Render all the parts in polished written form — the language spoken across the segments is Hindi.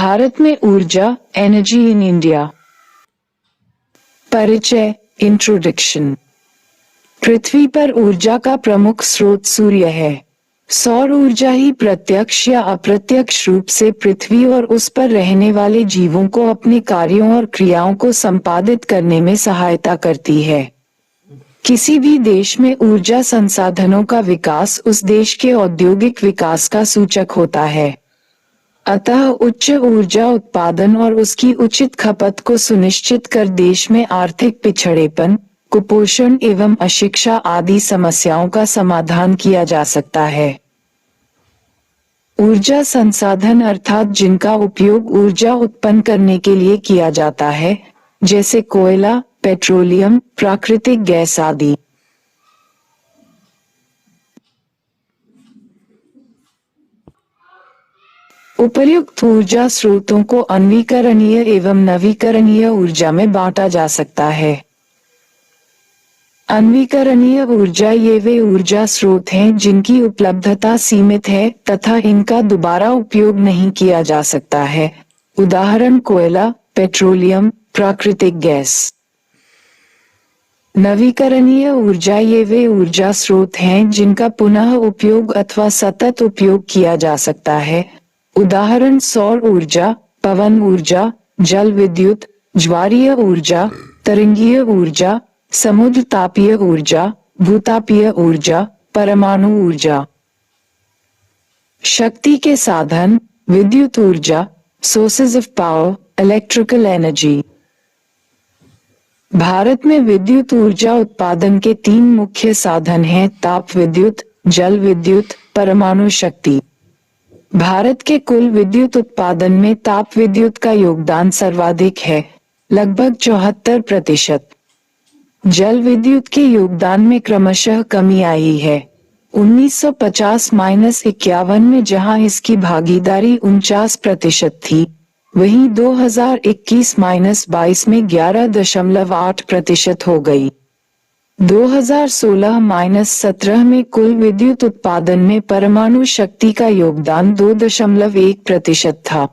भारत में ऊर्जा, एनर्जी इन इंडिया। परिचय, इंट्रोडक्शन। पृथ्वी पर ऊर्जा का प्रमुख स्रोत सूर्य है। सौर ऊर्जा ही प्रत्यक्ष या अप्रत्यक्ष रूप से पृथ्वी और उस पर रहने वाले जीवों को अपने कार्यों और क्रियाओं को संपादित करने में सहायता करती है। किसी भी देश में ऊर्जा संसाधनों का विकास उस देश के औद्योगिक विकास का सूचक होता है। अतः उच्च ऊर्जा उत्पादन और उसकी उचित खपत को सुनिश्चित कर देश में आर्थिक पिछड़ेपन, कुपोषण एवं अशिक्षा आदि समस्याओं का समाधान किया जा सकता है। ऊर्जा संसाधन अर्थात जिनका उपयोग ऊर्जा उत्पन्न करने के लिए किया जाता है, जैसे कोयला, पेट्रोलियम, प्राकृतिक गैस आदि। उपर्युक्त ऊर्जा स्रोतों को अन्वीकरणीय एवं नवीकरणीय ऊर्जा में बांटा जा सकता है। अन्वीकरणीय ऊर्जा ये वे ऊर्जा स्रोत हैं जिनकी उपलब्धता सीमित है तथा इनका दोबारा उपयोग नहीं किया जा सकता है। उदाहरण कोयला, पेट्रोलियम, प्राकृतिक गैस। नवीकरणीय ऊर्जा ये वे ऊर्जा स्रोत हैं जिनका पुनः उपयोग अथवा सतत उपयोग किया जा सकता है। उदाहरण सौर ऊर्जा, पवन ऊर्जा, जल विद्युत, ज्वारीय ऊर्जा, तरंगीय ऊर्जा, समुद्र तापीय ऊर्जा, भूतापीय ऊर्जा, परमाणु ऊर्जा। शक्ति के साधन, विद्युत ऊर्जा, sources of power, electrical energy. Bharat में विद्युत ऊर्जा उत्पादन के 3 मुख्य साधन हैं: ताप विद्युत, जल विद्युत, परमाणु शक्ति। भारत के कुल विद्युत उत्पादन में ताप विद्युत का योगदान सर्वाधिक है, लगभग 74%। जल विद्युत के योगदान में क्रमशः कमी आई है। 1950-51 में जहां इसकी भागीदारी 49% थी, वहीं 2021-22 में 11.8% हो गई। 2016-17 में कुल विद्युत उत्पादन में परमाणु शक्ति का योगदान 2.1% था।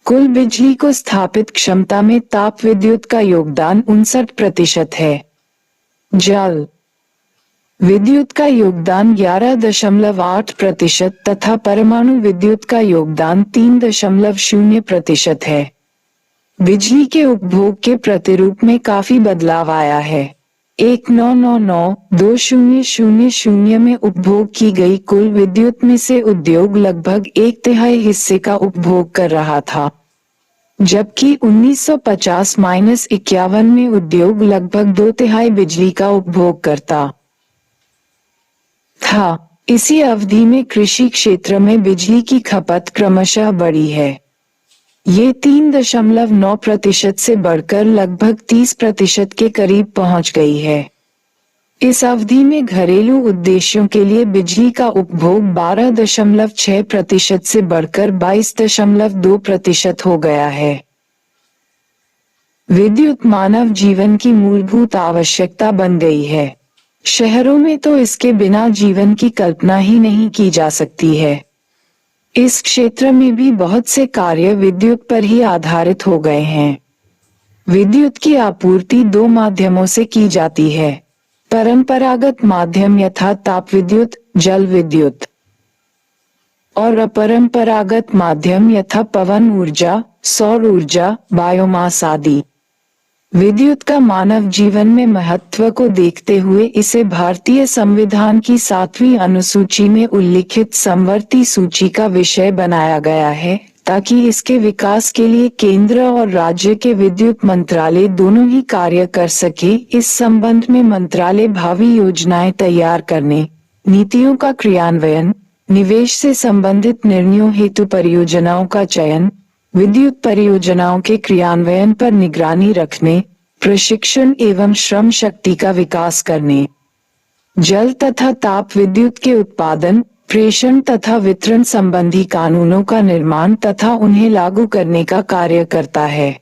कुल बिजली को स्थापित क्षमता में ताप विद्युत का योगदान 59% है। जल विद्युत का योगदान 11.8% तथा परमाणु विद्युत का योगदान 3.0% है। बिजली के उपभोग के प्रतिरूप में काफी बदलाव आया है। 1999-2000 में उपभोग की गई कुल विद्युत में से उद्योग लगभग 1/3 हिस्से का उपभोग कर रहा था, जबकि 1950-51 में उद्योग लगभग 2/3 बिजली का उपभोग करता था। इसी अवधि में कृषि क्षेत्र में बिजली की खपत क्रमशः बढ़ी है। ये 3.9% से बढ़कर लगभग 30% के करीब पहुंच गई है। इस अवधि में घरेलू उद्देश्यों के लिए बिजली का उपभोग 12.6% से बढ़कर 22.2% हो गया है। विद्युत मानव जीवन की मूलभूत आवश्यकता बन गई है। शहरों में तो इसके बिना जीवन की कल्पना ही नहीं की जा सकती है। इस क्षेत्र में भी बहुत से कार्य विद्युत पर ही आधारित हो गए हैं। विद्युत की आपूर्ति 2 माध्यमों से की जाती है: परंपरागत माध्यम यथा ताप विद्युत, जल विद्युत, और अपरंपरागत माध्यम यथा पवन ऊर्जा, सौर ऊर्जा, बायोमास आदि। विद्युत का मानव जीवन में महत्व को देखते हुए इसे भारतीय संविधान की 7वीं अनुसूची में उल्लिखित समवर्ती सूची का विषय बनाया गया है, ताकि इसके विकास के लिए केंद्र और राज्य के विद्युत मंत्रालय दोनों ही कार्य कर सके। इस संबंध में मंत्रालय भावी योजनाएं तैयार करने, नीतियों का क्रियान्वयन, निवेश से संबंधित निर्णयों हेतु परियोजनाओं का चयन, विद्युत परियोजनाओं के क्रियान्वयन पर निगरानी रखने, प्रशिक्षण एवं श्रम शक्ति का विकास करने, जल तथा ताप विद्युत के उत्पादन, प्रेषण तथा वितरण संबंधी कानूनों का निर्माण तथा उन्हें लागू करने का कार्य करता है।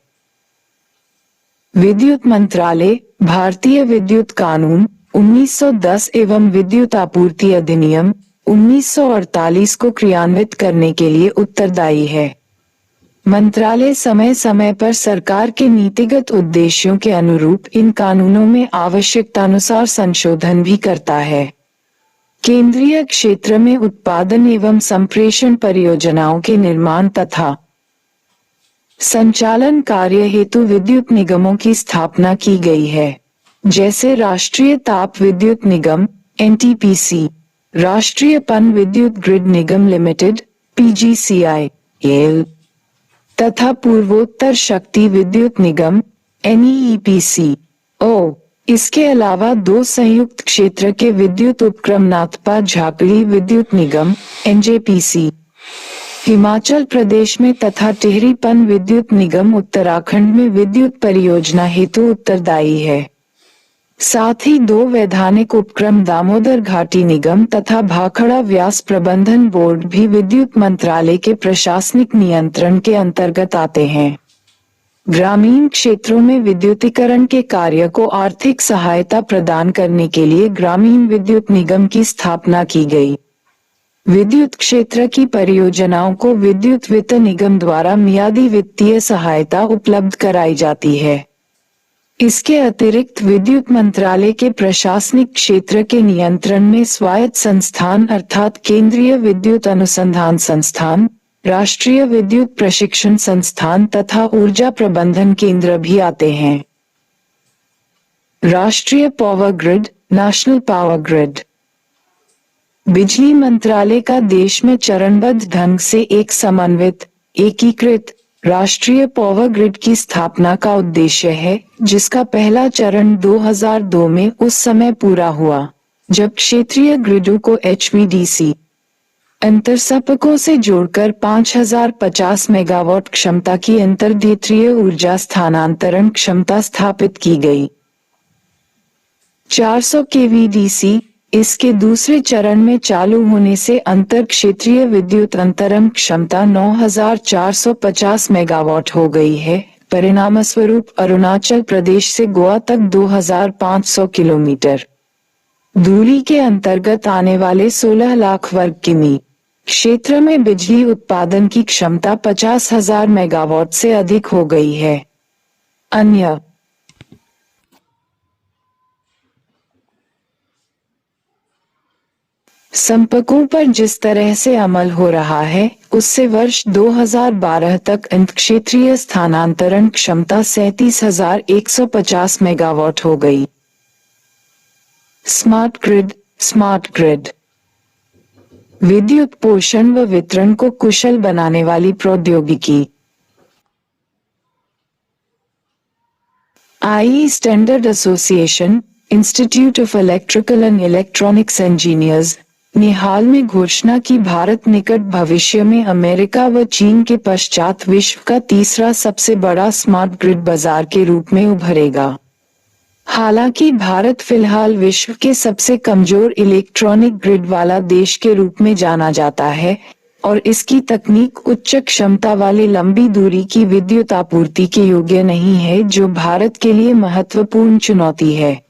विद्युत मंत्रालय भारतीय विद्युत कानून 1910 एवं विद्युत आपूर्ति अधिनियम 1948 को क्रियान्वित करने के लिए उत्तरदायी है। मंत्रालय समय समय पर सरकार के नीतिगत उद्देश्यों के अनुरूप इन कानूनों में आवश्यकतानुसार संशोधन भी करता है। केंद्रीय क्षेत्र में उत्पादन एवं संप्रेषण परियोजनाओं के निर्माण तथा संचालन कार्य हेतु विद्युत निगमों की स्थापना की गई है, जैसे राष्ट्रीय ताप विद्युत निगम (एनटीपीसी), राष्ट्रीय पन विद्युत ग्रिड निगम लिमिटेड (पीजीसीआई) तथा पूर्वोत्तर शक्ति विद्युत निगम (एनईईपीसी). इसके अलावा दो संयुक्त क्षेत्र के विद्युत उपक्रम नाथपा झाकड़ी विद्युत निगम (एनजेपीसी) हिमाचल प्रदेश में तथा टिहरी पन विद्युत निगम उत्तराखंड में विद्युत परियोजना हेतु उत्तरदायी है। साथ ही दो वैधानिक उपक्रम दामोदर घाटी निगम तथा भाखड़ा व्यास प्रबंधन बोर्ड भी विद्युत मंत्रालय के प्रशासनिक नियंत्रण के अंतर्गत आते हैं। ग्रामीण क्षेत्रों में विद्युतीकरण के कार्य को आर्थिक सहायता प्रदान करने के लिए ग्रामीण विद्युत निगम की स्थापना की गई। विद्युत क्षेत्र की परियोजनाओं को विद्युत वित्त निगम द्वारा मियादी वित्तीय सहायता उपलब्ध कराई जाती है। इसके अतिरिक्त विद्युत मंत्रालय के प्रशासनिक क्षेत्र के नियंत्रण में स्वायत्त संस्थान अर्थात केंद्रीय विद्युत अनुसंधान संस्थान, राष्ट्रीय विद्युत प्रशिक्षण संस्थान तथा ऊर्जा प्रबंधन केंद्र भी आते हैं। राष्ट्रीय power grid, national power grid. बिजली मंत्रालय का देश में चरणबद्ध ढंग से एक समन्वित, एकीकृत राष्ट्रीय पावर ग्रिड की स्थापना का उद्देश्य है, जिसका पहला चरण 2002 में उस समय पूरा हुआ जब क्षेत्रीय ग्रिडों को एचवीडीसी अंतरसंपर्कों से जोड़कर 5050 मेगावाट क्षमता की अंतर्देशीय ऊर्जा स्थानांतरण क्षमता स्थापित की गई। 400 केवीडीसी इसके दूसरे चरण में चालू होने से अंतर क्षेत्रीय विद्युत अंतरण क्षमता 9450 मेगावाट हो गई है। परिणामस्वरूप अरुणाचल प्रदेश से गोवा तक 2500 किलोमीटर दूरी के अंतर्गत आने वाले 16 लाख वर्ग किमी क्षेत्र में बिजली उत्पादन की क्षमता 50,000 मेगावाट से अधिक हो गई है। अन्य संपर्कों पर जिस तरह से अमल हो रहा है, उससे वर्ष 2012 तक अंतरक्षेत्रीय स्थानांतरण क्षमता 37,150 मेगावाट हो गई। स्मार्ट ग्रिड विद्युत पोषण व वितरण को कुशल बनाने वाली प्रौद्योगिकी। आई standard association, institute of electrical and electronics engineers ने हाल में घोषणा की भारत निकट भविष्य में अमेरिका व चीन के पश्चात विश्व का तीसरा सबसे बड़ा स्मार्ट ग्रिड बाजार के रूप में उभरेगा। हालांकि भारत फिलहाल विश्व के सबसे कमजोर इलेक्ट्रॉनिक ग्रिड वाला देश के रूप में जाना जाता है और इसकी तकनीक उच्च क्षमता वाली लंबी दूरी की विद्युत आपूर्ति के योग्य नहीं है, जो भारत के लिए महत्वपूर्ण चुनौती है।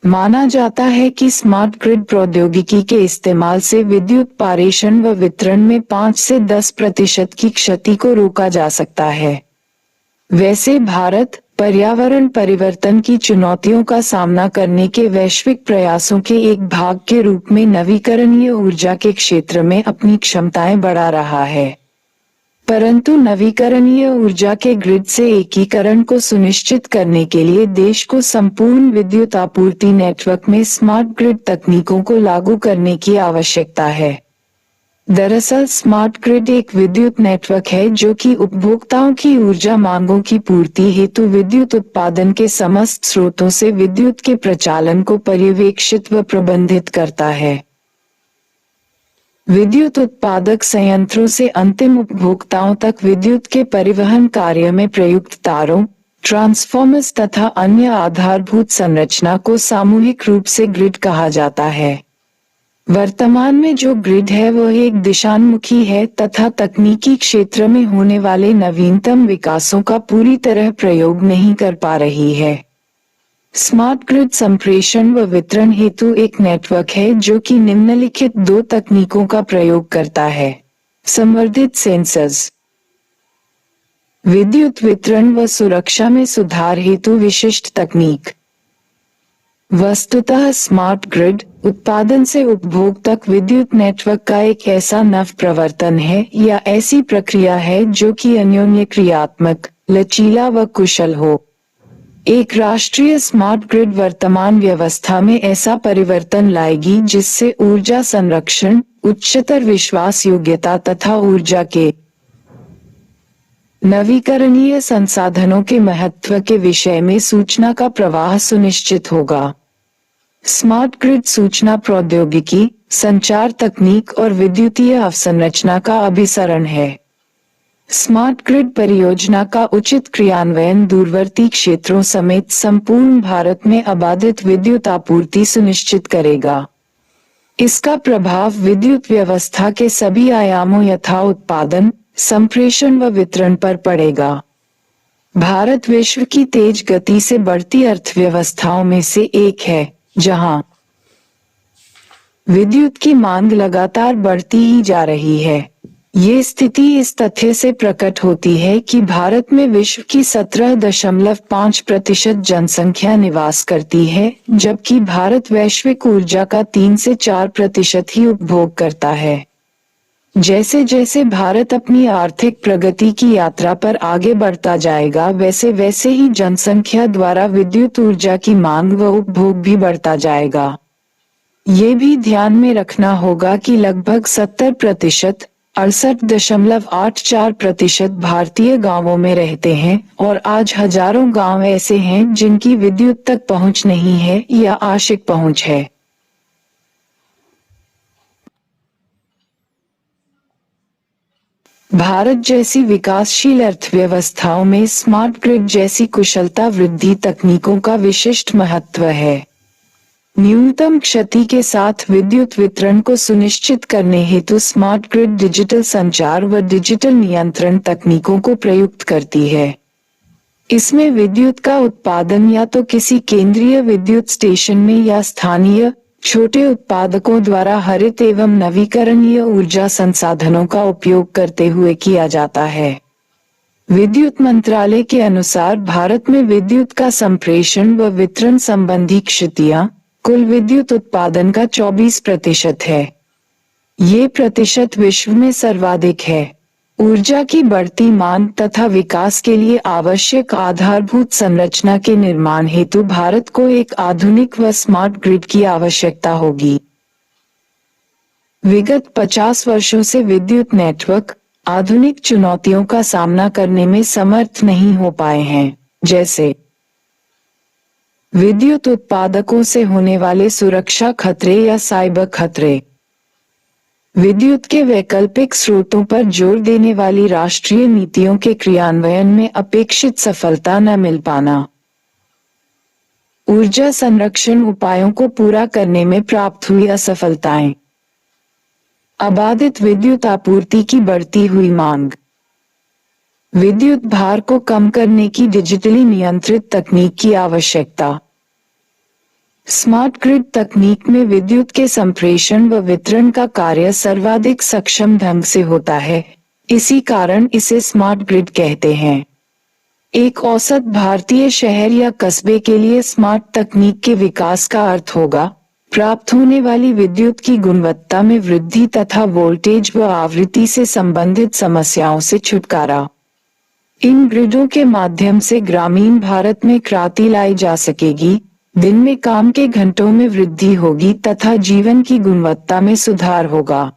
माना जाता है कि स्मार्ट ग्रिड प्रौद्योगिकी के इस्तेमाल से विद्युत पारेषण व वितरण में 5 से 10% की क्षति को रोका जा सकता है। वैसे भारत पर्यावरण परिवर्तन की चुनौतियों का सामना करने के वैश्विक प्रयासों के एक भाग के रूप में नवीकरणीय ऊर्जा के क्षेत्र में अपनी क्षमताएं बढ़ा रहा है। परंतु नवीकरणीय ऊर्जा के ग्रिड से एकीकरण को सुनिश्चित करने के लिए देश को संपूर्ण विद्युत आपूर्ति नेटवर्क में स्मार्ट ग्रिड तकनीकों को लागू करने की आवश्यकता है। दरअसल स्मार्ट ग्रिड एक विद्युत नेटवर्क है जो कि उपभोक्ताओं की ऊर्जा मांगों की पूर्ति हेतु विद्युत उत्पादन के समस्त स्रोतों से विद्युत के प्रचालन को पर्यवेक्षित व प्रबंधित करता है। विद्युत उत्पादक संयंत्रों से अंतिम उपभोक्ताओं तक विद्युत के परिवहन कार्य में प्रयुक्त तारों, ट्रांसफॉर्मर्स तथा अन्य आधारभूत संरचना को सामूहिक रूप से ग्रिड कहा जाता है। वर्तमान में जो ग्रिड है वह एक दिशान्मुखी है तथा तकनीकी क्षेत्र में होने वाले नवीनतम विकासों का पूरी तरह प्रयोग नहीं कर पा रही है। स्मार्ट ग्रिड संप्रेषण व वितरण हेतु एक नेटवर्क है जो कि निम्नलिखित 2 तकनीकों का प्रयोग करता है। संवर्धित सेंसर्स। विद्युत वितरण व सुरक्षा में सुधार हेतु विशिष्ट तकनीक। वस्तुतः स्मार्ट ग्रिड उत्पादन से उपभोग तक विद्युत नेटवर्क का एक ऐसा नव प्रवर्तन है या ऐसी प्रक्रिया है जो कि अन्योन्य क्रियात्मक, लचीला व कुशल हो। एक राष्ट्रीय स्मार्ट ग्रिड वर्तमान व्यवस्था में ऐसा परिवर्तन लाएगी जिससे ऊर्जा संरक्षण, उच्चतर विश्वास योग्यता तथा ऊर्जा के नवीकरणीय संसाधनों के महत्व के विषय में सूचना का प्रवाह सुनिश्चित होगा। स्मार्ट ग्रिड सूचना प्रौद्योगिकी, संचार तकनीक और विद्युतीय अवसंरचना का अभिसरण है। स्मार्ट ग्रिड परियोजना का उचित क्रियान्वयन दूरवर्ती क्षेत्रों समेत संपूर्ण भारत में अबाधित विद्युत आपूर्ति सुनिश्चित करेगा। इसका प्रभाव विद्युत व्यवस्था के सभी आयामों यथा उत्पादन, संप्रेषण व वितरण पर पड़ेगा। भारत विश्व की तेज गति से बढ़ती अर्थव्यवस्थाओं में से एक है, जहां विद्युत की मांग लगातार बढ़ती ही जा रही है। ये स्थिति इस तथ्य से प्रकट होती है कि भारत में विश्व की 17.5% जनसंख्या निवास करती है, जबकि भारत वैश्विक ऊर्जा का 3 से 4% ही उपभोग करता है। जैसे जैसे भारत अपनी आर्थिक प्रगति की यात्रा पर आगे बढ़ता जाएगा, वैसे वैसे ही जनसंख्या द्वारा विद्युत ऊर्जा की मांग व उपभोग भी बढ़ता जाएगा। ये भी ध्यान में रखना होगा कि लगभग 70%, 68.84% भारतीय गांवों में रहते हैं और आज हजारों गांव ऐसे हैं जिनकी विद्युत तक पहुंच नहीं है या आंशिक पहुंच है। भारत जैसी विकासशील अर्थव्यवस्थाओं में स्मार्ट ग्रिड जैसी कुशलता वृद्धि तकनीकों का विशिष्ट महत्व है। न्यूनतम क्षति के साथ विद्युत वितरण को सुनिश्चित करने हेतु स्मार्ट ग्रिड डिजिटल संचार व डिजिटल नियंत्रण तकनीकों को प्रयुक्त करती है। इसमें विद्युत का उत्पादन या तो किसी केंद्रीय विद्युत स्टेशन में या स्थानीय छोटे उत्पादकों द्वारा हरित एवं नवीकरणीय ऊर्जा संसाधनों का उपयोग करते हुए किया जाता है। विद्युत मंत्रालय के अनुसार भारत में विद्युत का संप्रेषण व वितरण संबंधी क्षतियां कुल विद्युत उत्पादन का 24% है। ये प्रतिशत विश्व में सर्वाधिक है। ऊर्जा की बढ़ती मांग तथा विकास के लिए आवश्यक आधारभूत संरचना के निर्माण हेतु भारत को एक आधुनिक व स्मार्ट ग्रिड की आवश्यकता होगी। विगत 50 वर्षों से विद्युत नेटवर्क आधुनिक चुनौतियों का सामना करने में समर्थ नहीं हो पाए हैं, जैसे विद्युत उत्पादकों से होने वाले सुरक्षा खतरे या साइबर खतरे, विद्युत के वैकल्पिक स्रोतों पर जोर देने वाली राष्ट्रीय नीतियों के क्रियान्वयन में अपेक्षित सफलता न मिल पाना, ऊर्जा संरक्षण उपायों को पूरा करने में प्राप्त हुई असफलताएं, अबाधित विद्युत आपूर्ति की बढ़ती हुई मांग, विद्युत भार को कम करने की डिजिटली नियंत्रित तकनीक की आवश्यकता। स्मार्ट ग्रिड तकनीक में विद्युत के संप्रेषण व वितरण का कार्य सर्वाधिक सक्षम ढंग से होता है, इसी कारण इसे स्मार्ट ग्रिड कहते हैं। एक औसत भारतीय शहर या कस्बे के लिए स्मार्ट तकनीक के विकास का अर्थ होगा प्राप्त होने वाली विद्युत की गुणवत्ता में वृद्धि तथा वोल्टेज व आवृत्ति से संबंधित समस्याओं से छुटकारा। इन ग्रिडों के माध्यम से ग्रामीण भारत में क्रांति लाई जा सकेगी, दिन में काम के घंटों में वृद्धि होगी तथा जीवन की गुणवत्ता में सुधार होगा।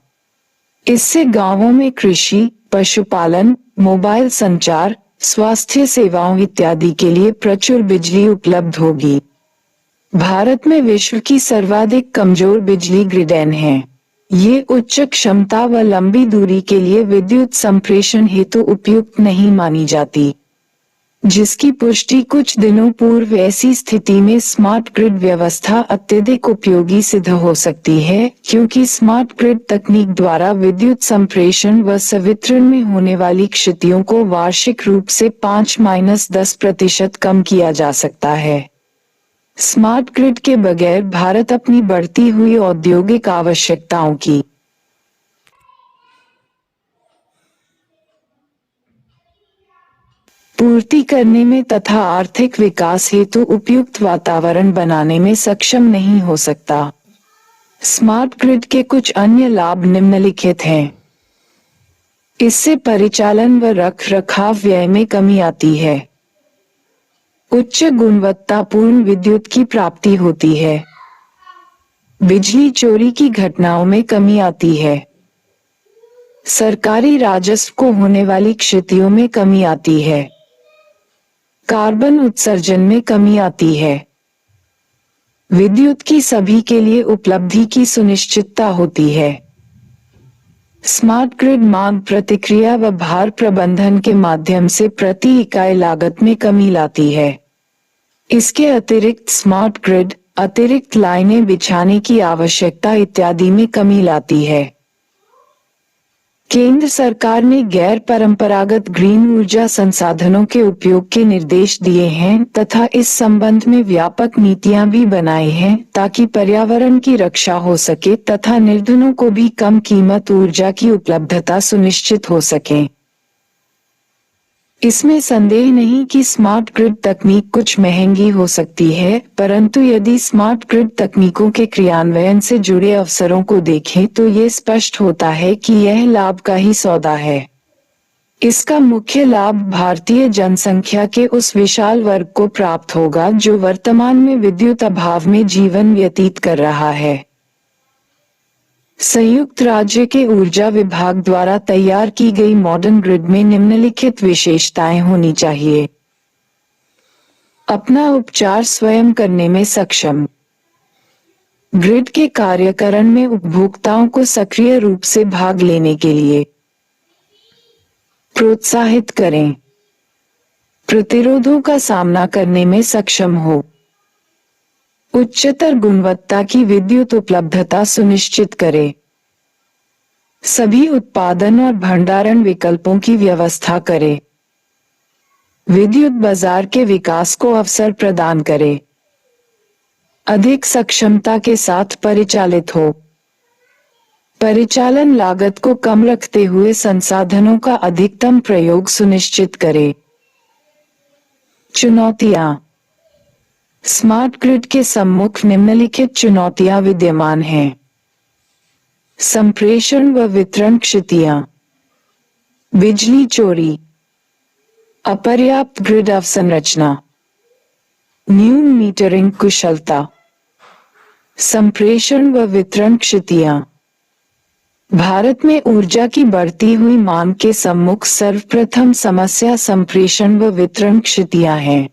इससे गांवों में कृषि, पशुपालन, मोबाइल संचार, स्वास्थ्य सेवाओं इत्यादि के लिए प्रचुर बिजली उपलब्ध होगी। भारत में विश्व की सर्वाधिक कमजोर बिजली ग्रिडें हैं। ये उच्च क्षमता व लंबी दूरी के लिए विद्युत संप्रेषण हेतु उपयुक्त नहीं मानी जाती, जिसकी पुष्टि कुछ दिनों पूर्व ऐसी स्थिति में स्मार्ट ग्रिड व्यवस्था अत्यधिक उपयोगी सिद्ध हो सकती है, क्योंकि स्मार्ट ग्रिड तकनीक द्वारा विद्युत संप्रेषण व संवितरण में होने वाली क्षतियों को वार्षिक रूप से 5-10% कम किया जा सकता है। स्मार्ट ग्रिड के बगैर भारत अपनी बढ़ती हुई औद्योगिक आवश्यकताओं की पूर्ति करने में तथा आर्थिक विकास हेतु उपयुक्त वातावरण बनाने में सक्षम नहीं हो सकता। स्मार्ट ग्रिड के कुछ अन्य लाभ निम्नलिखित हैं। इससे परिचालन व रखरखाव व्यय में कमी आती है। उच्च गुणवत्तापूर्ण विद्युत की प्राप्ति होती है। बिजली चोरी की घटनाओं में कमी आती है। सरकारी राजस्व को होने वाली क्षतियों में कमी आती है। कार्बन उत्सर्जन में कमी आती है। विद्युत की सभी के लिए उपलब्धि की सुनिश्चितता होती है। स्मार्ट ग्रिड मांग प्रतिक्रिया व भार प्रबंधन के माध्यम से प्रति इकाई लागत में कमी लाती है। इसके अतिरिक्त स्मार्ट ग्रिड अतिरिक्त लाइनें बिछाने की आवश्यकता इत्यादि में कमी लाती है। केंद्र सरकार ने गैर परंपरागत ग्रीन ऊर्जा संसाधनों के उपयोग के निर्देश दिए हैं तथा इस संबंध में व्यापक नीतियां भी बनाई हैं ताकि पर्यावरण की रक्षा हो सके तथा निर्धनों को भी कम कीमत ऊर्जा की उपलब्धता सुनिश्चित हो सके। इसमें संदेह नहीं कि स्मार्ट ग्रिड तकनीक कुछ महंगी हो सकती है, परंतु यदि स्मार्ट ग्रिड तकनीकों के क्रियान्वयन से जुड़े अवसरों को देखें तो ये स्पष्ट होता है कि यह लाभ का ही सौदा है। इसका मुख्य लाभ भारतीय जनसंख्या के उस विशाल वर्ग को प्राप्त होगा जो वर्तमान में विद्युत अभाव में जीवन व्यतीत कर रहा है। संयुक्त राज्य के ऊर्जा विभाग द्वारा तैयार की गई मॉडर्न ग्रिड में निम्नलिखित विशेषताएं होनी चाहिए। अपना उपचार स्वयं करने में सक्षम। ग्रिड के कार्यकरण में उपभोक्ताओं को सक्रिय रूप से भाग लेने के लिए प्रोत्साहित करें। प्रतिरोधों का सामना करने में सक्षम हो। उच्चतर गुणवत्ता की विद्युत उपलब्धता सुनिश्चित करे। सभी उत्पादन और भंडारण विकल्पों की व्यवस्था करे। विद्युत बाजार के विकास को अवसर प्रदान करे। अधिक सक्षमता के साथ परिचालित हो। परिचालन लागत को कम रखते हुए संसाधनों का अधिकतम प्रयोग सुनिश्चित करे। चुनौतियां। स्मार्ट ग्रिड के सम्मुख निम्नलिखित चुनौतियां विद्यमान हैं। संप्रेषण व वितरण क्षतियां। बिजली चोरी। अपर्याप्त ग्रिड अवसंरचना। न्यून मीटरिंग कुशलता। संप्रेषण व वितरण क्षतियां। भारत में ऊर्जा की बढ़ती हुई मांग के सम्मुख सर्वप्रथम समस्या संप्रेषण व वितरण क्षतियां हैं।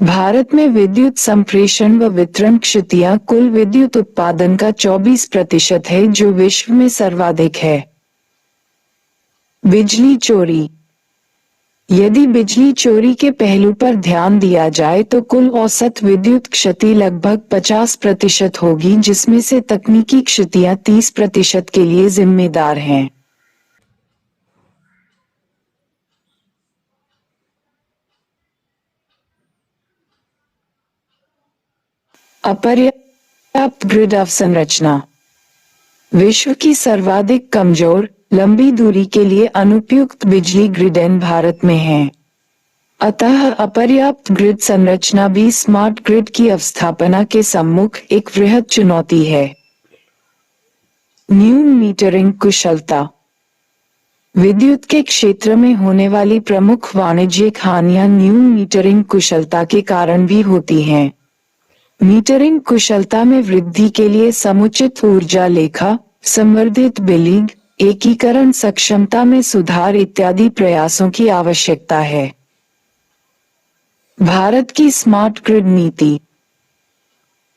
भारत में विद्युत संप्रेषण व वितरण क्षतियां कुल विद्युत उत्पादन का 24% है, जो विश्व में सर्वाधिक है। बिजली चोरी। यदि बिजली चोरी के पहलू पर ध्यान दिया जाए तो कुल औसत विद्युत क्षति लगभग 50% होगी, जिसमें से तकनीकी क्षतियां 30% के लिए जिम्मेदार हैं। अपर्याप्त ग्रिड अवसंरचना। विश्व की सर्वाधिक कमजोर लंबी दूरी के लिए अनुपयुक्त बिजली ग्रिड भारत में है। अतः अपर्याप्त ग्रिड संरचना भी स्मार्ट ग्रिड की अवस्थापना के सम्मुख एक वृहद चुनौती है। न्यून मीटरिंग कुशलता। विद्युत के क्षेत्र में होने वाली प्रमुख वाणिज्यिक हानियां न्यून मीटरिंग कुशलता के कारण भी होती हैं। मीटरिंग कुशलता में वृद्धि के लिए समुचित ऊर्जा लेखा, संवर्धित बिलिंग, एकीकरण सक्षमता में सुधार इत्यादि प्रयासों की आवश्यकता है। भारत की स्मार्ट ग्रिड नीति।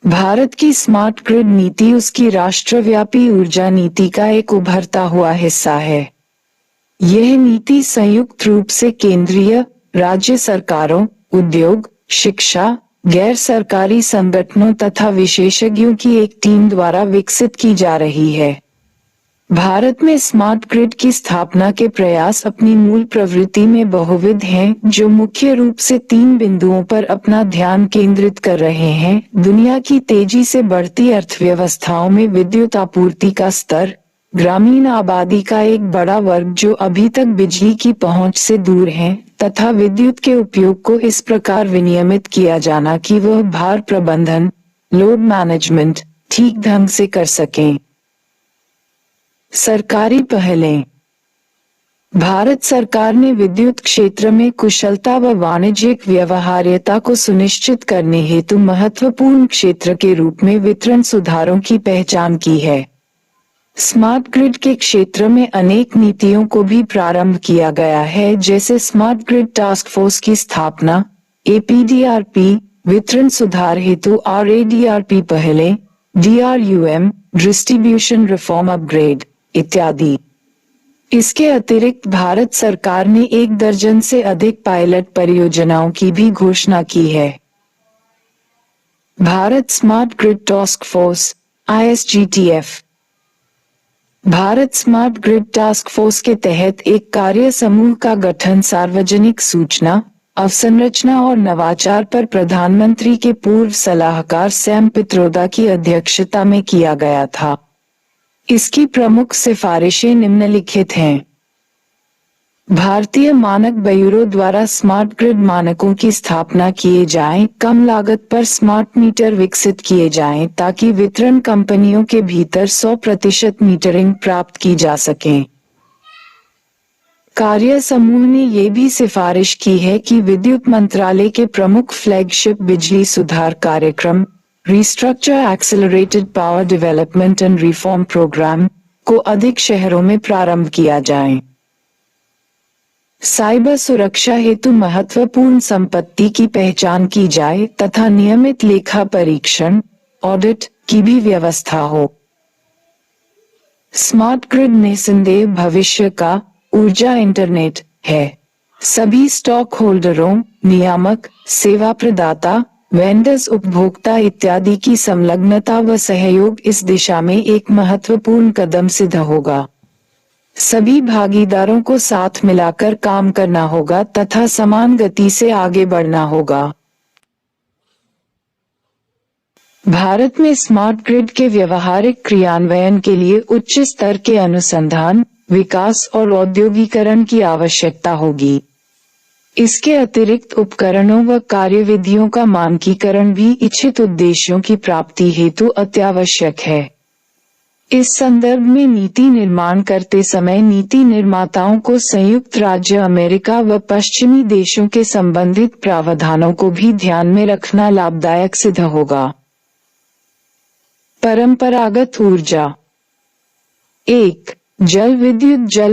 भारत की स्मार्ट ग्रिड नीति उसकी राष्ट्रव्यापी ऊर्जा नीति का एक उभरता हुआ हिस्सा है। यह नीति संयुक्त रूप से केंद्रीय, राज्य सरकारों, उद्योग, शिक्षा, गैर सरकारी संगठनों तथा विशेषज्ञों की एक टीम द्वारा विकसित की जा रही है। भारत में स्मार्ट ग्रिड की स्थापना के प्रयास अपनी मूल प्रवृत्ति में बहुविध हैं, जो मुख्य रूप से 3 बिंदुओं पर अपना ध्यान केंद्रित कर रहे हैं। दुनिया की तेजी से बढ़ती अर्थव्यवस्थाओं में विद्युत आपूर्ति का स्तर, ग्रामीण आबादी का एक बड़ा वर्ग जो अभी तक बिजली की पहुंच से दूर है, तथा विद्युत के उपयोग को इस प्रकार विनियमित किया जाना कि वह भार प्रबंधन, लोड मैनेजमेंट ठीक ढंग से कर सकें। सरकारी पहलें। भारत सरकार ने विद्युत क्षेत्र में कुशलता व वाणिज्यिक व्यवहार्यता को सुनिश्चित करने हेतु महत्वपूर्ण क्षेत्र के रूप में वितरण सुधारों की पहचान की है। स्मार्ट ग्रिड के क्षेत्र में अनेक नीतियों को भी प्रारंभ किया गया है, जैसे स्मार्ट ग्रिड टास्क फोर्स की स्थापना, एपीडीआरपी, वितरण सुधार हेतु आरएडीआरपी पहलें, डीआरयूएम, डिस्ट्रीब्यूशन रिफॉर्म अपग्रेड इत्यादि। इसके अतिरिक्त भारत सरकार ने 1 दर्जन से अधिक पायलट परियोजनाओं की भी घोषणा की है। Bharat smart grid task force (ISGTF). Bharat smart grid task force के तहत एक कार्य समूह का गठन सार्वजनिक सूचना, अवसंरचना और नवाचार पर प्रधानमंत्री के पूर्व सलाहकार सैम पित्रोदा की अध्यक्षता में किया गया था। इसकी प्रमुख सिफारिशें निम्नलिखित हैं। भारतीय मानक ब्यूरो द्वारा स्मार्ट ग्रिड मानकों की स्थापना किए जाएं, कम लागत पर स्मार्ट मीटर विकसित किए जाएं ताकि वितरण कंपनियों के भीतर 100% मीटरिंग प्राप्त की जा सके। कार्य समूह ने ये भी सिफारिश की है कि विद्युत मंत्रालय के प्रमुख फ्लैगशिप बिजली सुधार कार्यक्रम restructure accelerated power development and reform programme को अधिक शहरों में प्रारंभ किया जाए। साइबर सुरक्षा हेतु महत्वपूर्ण संपत्ति की पहचान की जाए तथा नियमित लेखा परीक्षण ऑडिट की भी व्यवस्था हो। स्मार्ट ग्रिड निस्संदेह भविष्य का ऊर्जा इंटरनेट है। सभी स्टॉक होल्डरों, नियामक, सेवा प्रदाता, वेंडर्स, उपभोक्ता इत्यादि की संलग्नता व सहयोग इस दिशा में एक महत्वपूर्ण कदम सिद्ध होगा। सभी भागीदारों को साथ मिलाकर काम करना होगा तथा समान गति से आगे बढ़ना होगा। भारत में स्मार्ट ग्रिड के व्यवहारिक क्रियान्वयन के लिए उच्च स्तर के अनुसंधान, विकास और औद्योगिकरण की आवश्यकता होगी। इसके अतिरिक्त उपकरणों व कार्यविधियों का मानकीकरण भी इच्छित उद्देश्यों की प्राप्ति हेतु अत्यावश्यक है। इस संदर्भ में नीति निर्माण करते समय नीति निर्माताओं को संयुक्त राज्य अमेरिका व पश्चिमी देशों के संबंधित प्रावधानों को भी ध्यान में रखना लाभदायक सिद्ध होगा। परंपरागत ऊर्जा। 1. जल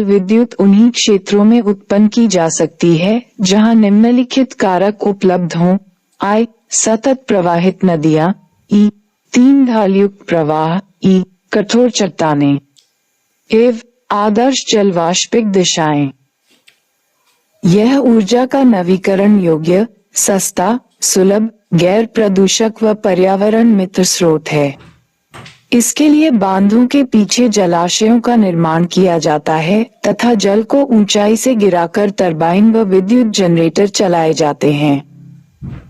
विद्युत उन्हीं क्षेत्रों में उत्पन्न की जा सकती है जहां निम्नलिखित कारक उपलब्ध हों। I. सतत प्रवाहित नदियां। E. 3 ढालयुक्त प्रवाह। E. कठोर चट्टानें। एव. आदर्श जलवाष्पिक दिशाएं। यह ऊर्जा का नवीकरण योग्य, सस्ता, सुलभ, गैर प्रदूषक व पर्यावरण मित्र स्रोत है। इसके लिए बांधों के पीछे जलाशयों का निर्माण किया जाता है तथा जल को ऊंचाई से गिराकर टरबाइन व विद्युत जनरेटर चलाए जाते हैं।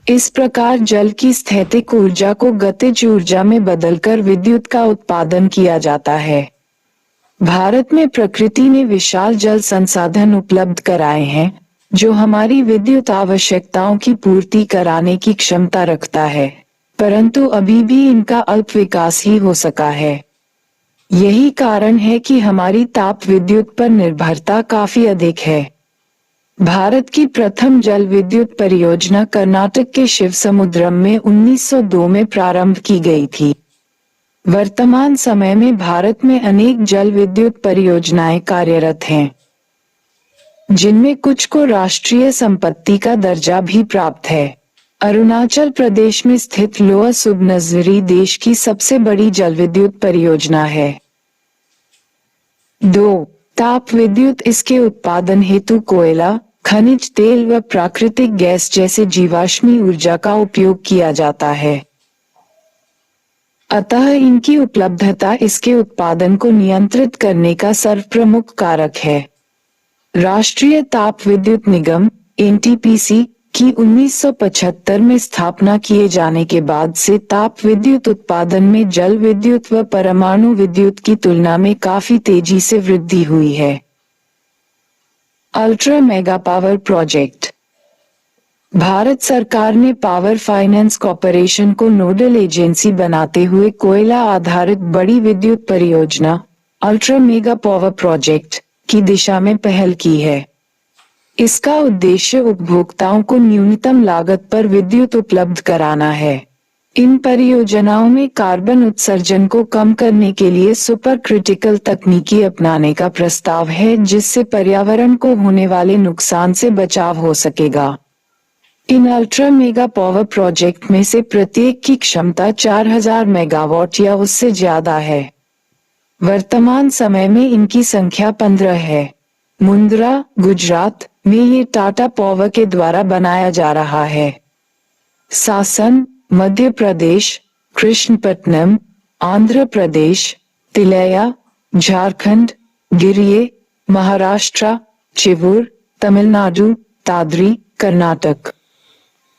इस प्रकार जल की स्थैतिक ऊर्जा को गतिज ऊर्जा में बदलकर विद्युत का उत्पादन किया जाता है। भारत में प्रकृति ने विशाल जल संसाधन उपलब्ध कराए हैं, जो हमारी विद्युत आवश्यकताओं की पूर्ति कराने की क्षमता रखता है, परंतु अभी भी इनका अल्प विकास ही हो सका है। यही कारण है कि हमारी ताप विद्युत पर निर्भरता काफी अधिक है। भारत की प्रथम जल विद्युत परियोजना कर्नाटक के शिवसमुद्रम में 1902 में प्रारंभ की गई थी। वर्तमान समय में भारत में अनेक जल विद्युत परियोजनाएं कार्यरत हैं, जिनमें कुछ को राष्ट्रीय संपत्ति का दर्जा भी प्राप्त है। अरुणाचल प्रदेश में स्थित लोअर सुबनसिरी देश की सबसे बड़ी जल विद्युत परियोजना है। 2. ताप विद्युत इसके उत्पादन हेतु कोयला, खनिज तेल व प्राकृतिक गैस जैसे जीवाश्मी ऊर्जा का उपयोग किया जाता है। अतः इनकी उपलब्धता इसके उत्पादन को नियंत्रित करने का सर्वप्रमुख कारक है। राष्ट्रीय ताप विद्युत निगम (एनटीपीसी) की 1975 में स्थापना किए जाने के बाद से ताप विद्युत उत्पादन में जल विद्युत व परमाणु विद्युत की तुलना में काफी तेजी से वृद्धि हुई है। Ultra mega power project. Bharat सरकार ने पावर फाइनेंस कॉर्पोरेशन को नोडल एजेंसी बनाते हुए कोयला आधारित बड़ी विद्युत परियोजना अल्ट्रा मेगा पावर प्रोजेक्ट की दिशा में पहल की है। इसका उद्देश्य उपभोक्ताओं को न्यूनतम लागत पर विद्युत उपलब्ध कराना है। इन परियोजनाओं में कार्बन उत्सर्जन को कम करने के लिए सुपर क्रिटिकल तकनीकी अपनाने का प्रस्ताव है, जिससे पर्यावरण को होने वाले नुकसान से बचाव हो सकेगा। इन अल्ट्रा मेगा पावर प्रोजेक्ट में से प्रत्येक की क्षमता 4000 मेगावाट या उससे ज्यादा है। वर्तमान समय में इनकी संख्या 15 है। मुंद्रा, गुजरात में ये टाटा पावर के द्वारा बनाया जा रहा है। सासन, मध्य प्रदेश, कृष्णपट्टनम, आंध्र प्रदेश, तिलैया, झारखंड, गिरिये, महाराष्ट्र, चिबूर, तमिलनाडु, दादरी, कर्नाटक,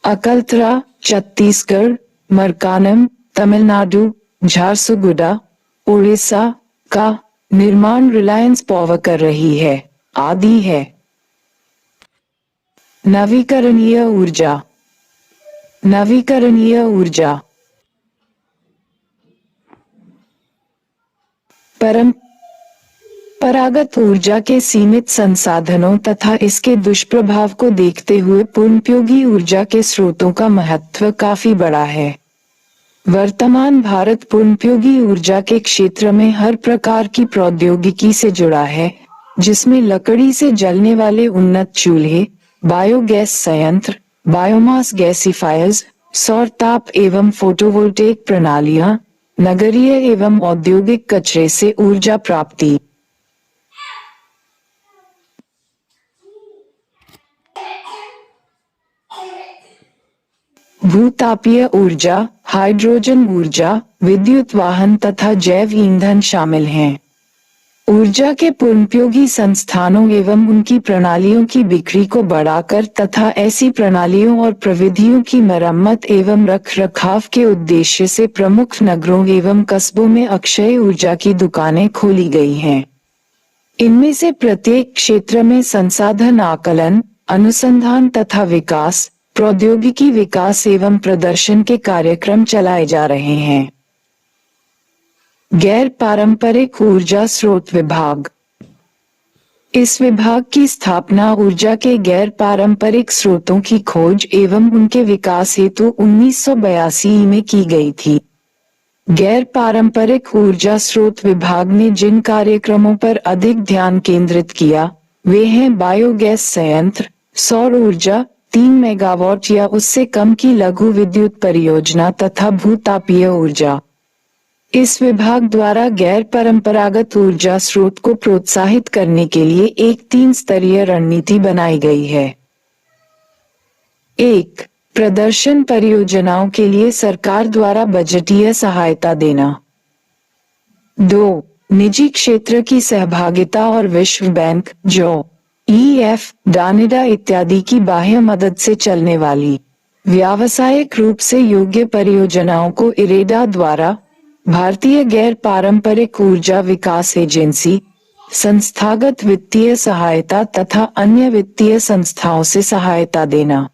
अकलतरा, छत्तीसगढ़, मरकानम, तमिलनाडु, झारसुगुडा, उड़ीसा का निर्माण रिलायंस पावर कर रही है, आदि है। नवीकरणीय ऊर्जा। नवीकरणीय ऊर्जा परंपरागत ऊर्जा के सीमित संसाधनों तथा इसके दुष्प्रभाव को देखते हुए पुनर्योगी ऊर्जा के स्रोतों का महत्व काफी बड़ा है। वर्तमान भारत पुनर्योगी ऊर्जा के क्षेत्र में हर प्रकार की प्रौद्योगिकी से जुड़ा है, जिसमें लकड़ी से जलने वाले उन्नत चूल्हे, बायोगैस संयंत्र, बायोमास गैसिफायर्स, सौर ताप एवं फोटोवोल्टेइक प्रणालियां, नगरीय एवं औद्योगिक कचरे से ऊर्जा प्राप्ति। भूतापीय ऊर्जा, हाइड्रोजन ऊर्जा, विद्युत वाहन तथा जैव ईंधन शामिल हैं। ऊर्जा के पुनर्योगी संस्थानों एवं उनकी प्रणालियों की बिक्री को बढ़ाकर तथा ऐसी प्रणालियों और प्रविधियों की मरम्मत एवं रखरखाव के उद्देश्य से प्रमुख नगरों एवं कस्बों में अक्षय ऊर्जा की दुकानें खोली गई हैं। इनमें से प्रत्येक क्षेत्र में संसाधन आकलन, अनुसंधान तथा विकास, प्रौद्योगिकी विकास एवं प्रदर्शन के कार्यक्रम चलाए जा रहे हैं। गैर पारंपरिक ऊर्जा स्रोत विभाग। इस विभाग की स्थापना ऊर्जा के गैर पारंपरिक स्रोतों की खोज एवं उनके विकास हेतु 1982 में की गई थी। गैर पारंपरिक ऊर्जा स्रोत विभाग ने जिन कार्यक्रमों पर अधिक ध्यान केंद्रित किया, वे हैं बायोगैस संयंत्र, सौर ऊर्जा, 3 मेगावाट या उससे कम की लघु विद्युत परियोजना तथा भूतापीय ऊर्जा। इस विभाग द्वारा गैर परंपरागत ऊर्जा स्रोत को प्रोत्साहित करने के लिए एक 3 स्तरीय रणनीति बनाई गई है। 1. प्रदर्शन परियोजनाओं के लिए सरकार द्वारा बजटीय सहायता देना। 2. निजी क्षेत्र की सहभागिता और विश्व बैंक, जो EF, डानिडा इत्यादि की बाह्य मदद से चलने वाली व्यावसायिक रूप से योग्य परियोजनाओं को इरेडा द्वारा भारतीय गैर पारंपरिक ऊर्जा विकास एजेंसी, संस्थागत वित्तीय सहायता तथा अन्य वित्तीय संस्थाओं से सहायता देना।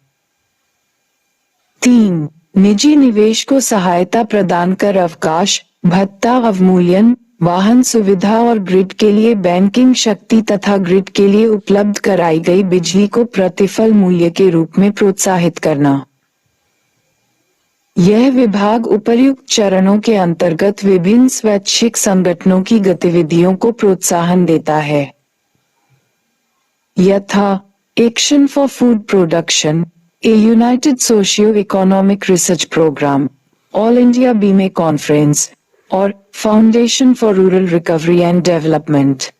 3. निजी निवेश को सहायता प्रदान कर अवकाश, भत्ता, अवमूल्यन, वाहन सुविधा और ग्रिड के लिए बैंकिंग शक्ति तथा ग्रिड के लिए उपलब्ध कराई गई बिजली को प्रतिफल मूल्य के रूप में प्रोत्साहित करना। यह विभाग उपर्युक्त चरणों के अंतर्गत विभिन्न स्वैच्छिक संगठनों की गतिविधियों को प्रोत्साहन देता है, यथा action for food production, a united socio economic research programme, all India बीमे कॉन्फ्रेंस और foundation for rural recovery and development.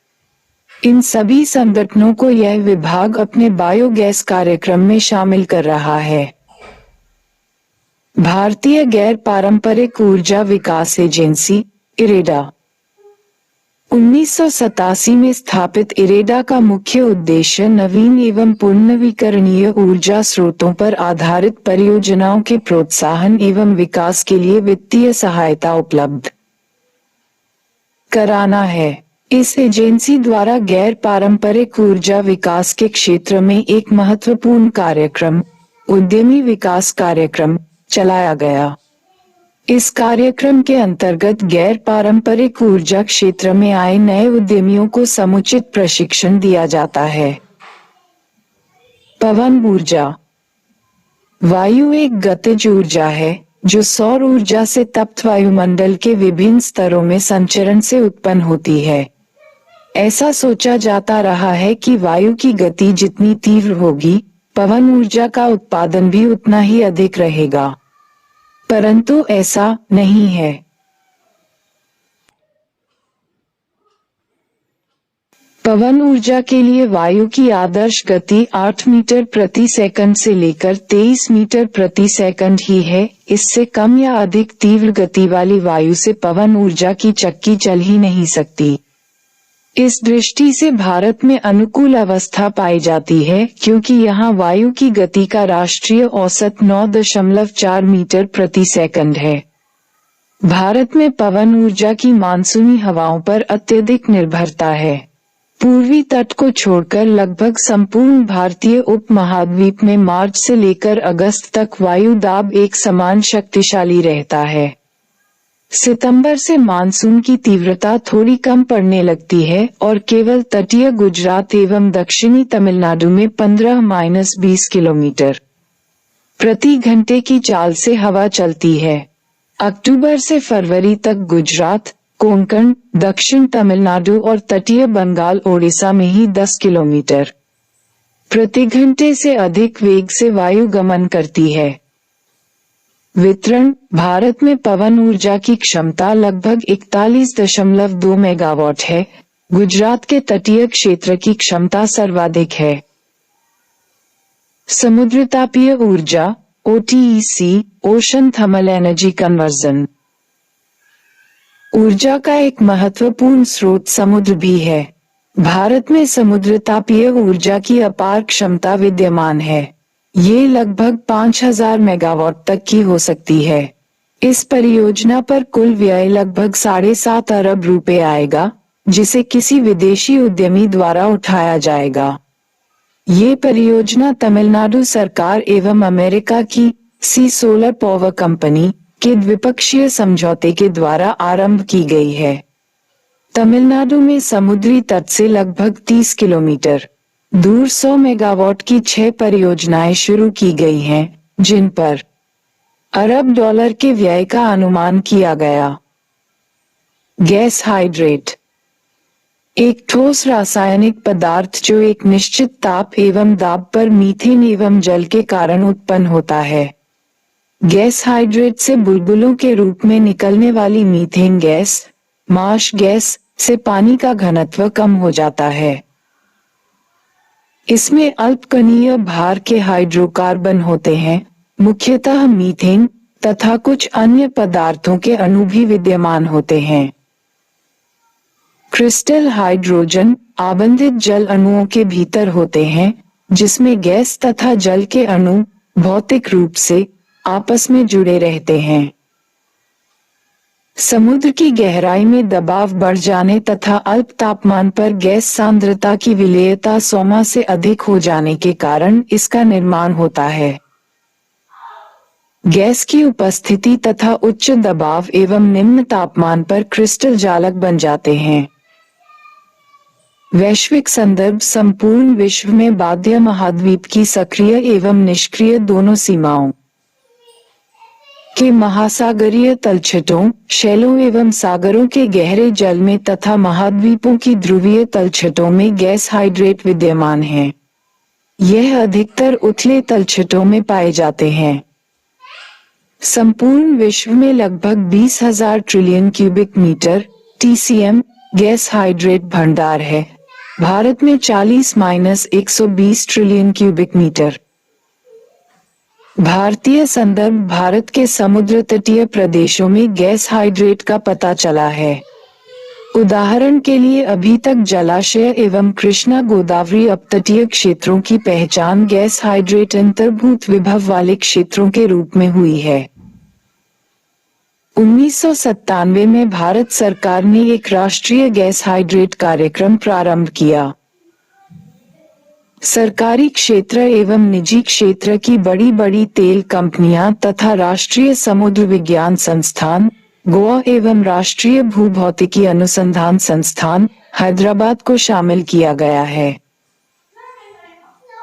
इन सभी संगठनों को यह विभाग अपने बायोगैस कार्यक्रम में शामिल कर रहा है। भारतीय गैर पारंपरिक ऊर्जा विकास एजेंसी, इरेडा। 1987 में स्थापित इरेडा का मुख्य उद्देश्य नवीन एवं पुनर्नवीकरणीय ऊर्जा स्रोतों पर आधारित परियोजनाओं के प्रोत्साहन एवं विकास के लिए वित्तीय सहायता उपलब्ध कराना है। इस एजेंसी द्वारा गैर पारंपरिक ऊर्जा विकास के क्षेत्र में एक महत्वपूर्ण कार्यक्रम उद्यमी विकास कार्यक्रम चलाया गया। इस कार्यक्रम के अंतर्गत गैर पारंपरिक ऊर्जा क्षेत्र में आए नए उद्यमियों को समुचित प्रशिक्षण दिया जाता है। पवन ऊर्जा। वायु एक गतिज ऊर्जा है जो सौर ऊर्जा से तप्त वायुमंडल के विभिन्न स्तरों में संचरण से उत्पन्न होती है। ऐसा सोचा जाता रहा है कि वायु की गति जितनी तीव्र होगी, पवन ऊर्जा का उत्पादन भी उतना ही अधिक रहेगा, परंतु ऐसा नहीं है। पवन ऊर्जा के लिए वायु की आदर्श गति 8 मीटर प्रति सेकंड से लेकर 23 मीटर प्रति सेकंड ही है। इससे कम या अधिक तीव्र गति वाली वायु से पवन ऊर्जा की चक्की चल ही नहीं सकती। इस दृष्टि से भारत में अनुकूल अवस्था पाई जाती है, क्योंकि यहाँ वायु की गति का राष्ट्रीय औसत 9.4 मीटर प्रति सेकंड है। भारत में पवन ऊर्जा की मानसूनी हवाओं पर अत्यधिक निर्भरता है। पूर्वी तट को छोड़कर लगभग संपूर्ण भारतीय उपमहाद्वीप में मार्च से लेकर अगस्त तक वायु दाब एक समान शक्तिशाली रहता है। सितंबर से मानसून की तीव्रता थोड़ी कम पड़ने लगती है और केवल तटीय गुजरात एवं दक्षिणी तमिलनाडु में 15-20 किलोमीटर प्रति घंटे की चाल से हवा चलती है। अक्टूबर से फरवरी तक गुजरात, कोंकण, दक्षिण तमिलनाडु और तटीय बंगाल ओडिशा में ही 10 किलोमीटर प्रति घंटे से अधिक वेग से वायु गमन करती है। वितरण। भारत में पवन ऊर्जा की क्षमता लगभग 41.2 मेगावाट है। गुजरात के तटीय क्षेत्र की क्षमता सर्वाधिक है। समुद्रतापीय ऊर्जा OTEC, ocean thermal energy conversion. ऊर्जा का एक महत्वपूर्ण स्रोत समुद्र भी है। भारत में समुद्रतापीय ऊर्जा की अपार क्षमता विद्यमान है। ये लगभग 5000 मेगावाट तक की हो सकती है। इस परियोजना पर कुल व्यय लगभग 7.5 अरब रुपए आएगा, जिसे किसी विदेशी उद्यमी द्वारा उठाया जाएगा। ये परियोजना तमिलनाडु सरकार एवं अमेरिका की सी सोलर पावर कंपनी के द्विपक्षीय समझौते के द्वारा आरंभ की गई है। तमिलनाडु में समुद्री तट से लगभग 30 किलोमीटर दूर 100 मेगावाट की 6 परियोजनाएं शुरू की गई हैं, जिन पर अरब डॉलर के व्यय का अनुमान किया गया। गैस हाइड्रेट एक ठोस रासायनिक पदार्थ जो एक निश्चित ताप एवं दाब पर मीथेन एवं जल के कारण उत्पन्न होता है। गैस हाइड्रेट से बुलबुलों के रूप में निकलने वाली मीथेन गैस, मार्श गैस से पानी का घनत्व कम हो जाता है। इसमें अल्पकणीय भार के हाइड्रोकार्बन होते हैं, मुख्यतः मीथेन तथा कुछ अन्य पदार्थों के अणु भी विद्यमान होते हैं। क्रिस्टल हाइड्रोजन आबंधित जल अणुओं के भीतर होते हैं, जिसमें गैस तथा जल के अणु भौतिक रूप से आपस में जुड़े रहते हैं। समुद्र की गहराई में दबाव बढ़ जाने तथा अल्प तापमान पर गैस सांद्रता की विलेयता 100 से अधिक हो जाने के कारण इसका निर्माण होता है। गैस की उपस्थिति तथा उच्च दबाव एवं निम्न तापमान पर क्रिस्टल जालक बन जाते हैं। वैश्विक संदर्भ संपूर्ण विश्व में बाध्य महाद्वीप की सक्रिय एवं निष्क्रिय दोनों सीमाओं के महासागरीय तलछटों, शैलों एवं सागरों के गहरे जल में तथा महाद्वीपों की ध्रुवीय तलछटों में गैस हाइड्रेट विद्यमान है। यह अधिकतर उथले तलछटों में पाए जाते हैं। संपूर्ण विश्व में लगभग 20,000 trillion cubic metre TCM gas hydrate भंडार है। भारत में 40-120 ट्रिलियन क्यूबिक मीटर। भारतीय संदर्भ भारत के समुद्र तटीय प्रदेशों में गैस हाइड्रेट का पता चला है। उदाहरण के लिए अभी तक जलाशय एवं कृष्णा गोदावरी अपतटीय क्षेत्रों की पहचान गैस हाइड्रेट अंतर्भूत विभव वाले क्षेत्रों के रूप में हुई है। 1997 में भारत सरकार ने एक राष्ट्रीय गैस हाइड्रेट कार्यक्रम प्रारंभ किया। सरकारी क्षेत्र एवं निजी क्षेत्र की बड़ी बड़ी तेल कंपनियां तथा राष्ट्रीय समुद्र विज्ञान संस्थान, गोवा एवं राष्ट्रीय भूभौतिकी अनुसंधान संस्थान, हैदराबाद को शामिल किया गया है।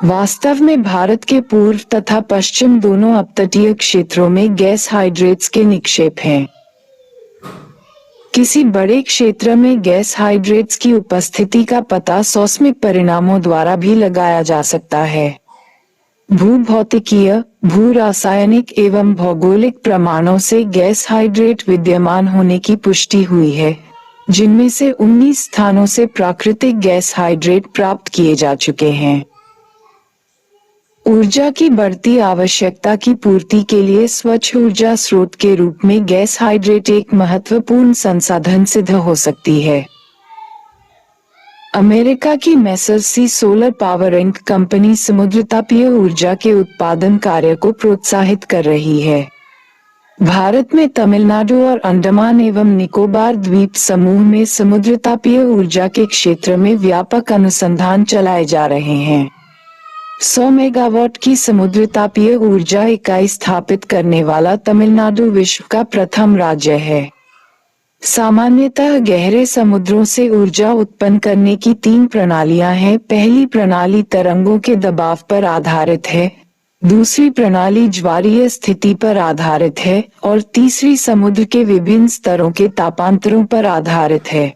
वास्तव में भारत के पूर्व तथा पश्चिम दोनों अपतटीय क्षेत्रों में गैस हाइड्रेट्स के निक्षेप हैं। किसी बड़े क्षेत्र में गैस हाइड्रेट्स की उपस्थिति का पता सॉस्मिक परिणामों द्वारा भी लगाया जा सकता है। भूभौतिकीय, भू-रासायनिक एवं भौगोलिक प्रमाणों से गैस हाइड्रेट विद्यमान होने की पुष्टि हुई है, जिनमें से 19 स्थानों से प्राकृतिक गैस हाइड्रेट प्राप्त किए जा चुके हैं। ऊर्जा की बढ़ती आवश्यकता की पूर्ति के लिए स्वच्छ ऊर्जा स्रोत के रूप में गैस हाइड्रेट एक महत्वपूर्ण संसाधन सिद्ध हो सकती है। अमेरिका की मेसर्स सी सोलर पावर इंक कंपनी समुद्रतापीय ऊर्जा के उत्पादन कार्य को प्रोत्साहित कर रही है। भारत में तमिलनाडु और अंडमान एवं निकोबार द्वीप समूह में समुद्रतापीय ऊर्जा के क्षेत्र में व्यापक अनुसंधान चलाए जा रहे हैं। 100 मेगावाट की समुद्रतापीय ऊर्जा इकाई स्थापित करने वाला तमिलनाडु विश्व का प्रथम राज्य है। सामान्यतः गहरे समुद्रों से ऊर्जा उत्पन्न करने की 3 प्रणालियां हैं। पहली प्रणाली तरंगों के दबाव पर आधारित है, दूसरी प्रणाली ज्वारीय स्थिति पर आधारित है और तीसरी समुद्र के विभिन्न स्तरों के तापांतरों पर आधारित है।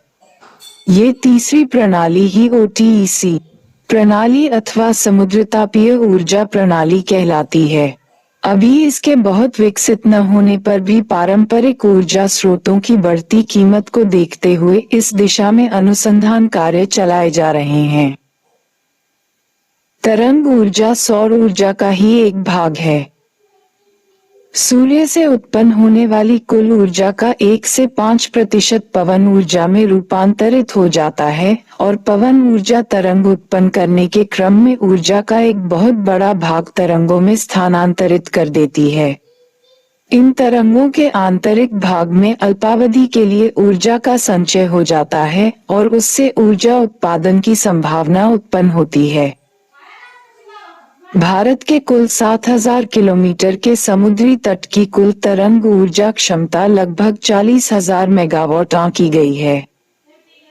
ये तीसरी प्रणाली ही OTEC प्रणाली अथवा समुद्रतापीय ऊर्जा प्रणाली कहलाती है। अभी इसके बहुत विकसित न होने पर भी पारंपरिक ऊर्जा स्रोतों की बढ़ती कीमत को देखते हुए इस दिशा में अनुसंधान कार्य चलाए जा रहे हैं। तरंग ऊर्जा सौर ऊर्जा का ही एक भाग है। सूर्य से उत्पन्न होने वाली कुल ऊर्जा का 1 से 5% पवन ऊर्जा में रूपांतरित हो जाता है और पवन ऊर्जा तरंग उत्पन्न करने के क्रम में ऊर्जा का एक बहुत बड़ा भाग तरंगों में स्थानांतरित कर देती है। इन तरंगों के आंतरिक भाग में अल्पावधि के लिए ऊर्जा का संचय हो जाता है और उससे ऊर्जा उत्पादन की संभावना उत्पन्न होती है। भारत के कुल 7000 किलोमीटर के समुद्री तट की कुल तरंग ऊर्जा क्षमता लगभग 40,000 मेगावाट आंकी गई है।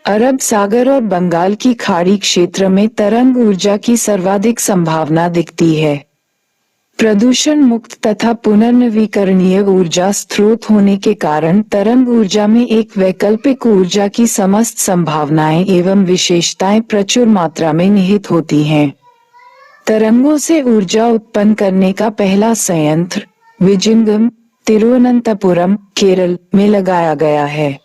अरब सागर और बंगाल की खाड़ी क्षेत्र में तरंग ऊर्जा की सर्वाधिक संभावना दिखती है। प्रदूषण मुक्त तथा पुनर्नवीकरणीय ऊर्जा स्रोत होने के कारण तरंग ऊर्जा में एक वैकल्पिक ऊर्जा की समस्त संभावनाएं एवं विशेषताएं प्रचुर मात्रा में निहित होती हैं। तरंगों से ऊर्जा उत्पन्न करने का पहला संयंत्र विजिंगम, तिरुवनंतपुरम, केरल में लगाया गया है।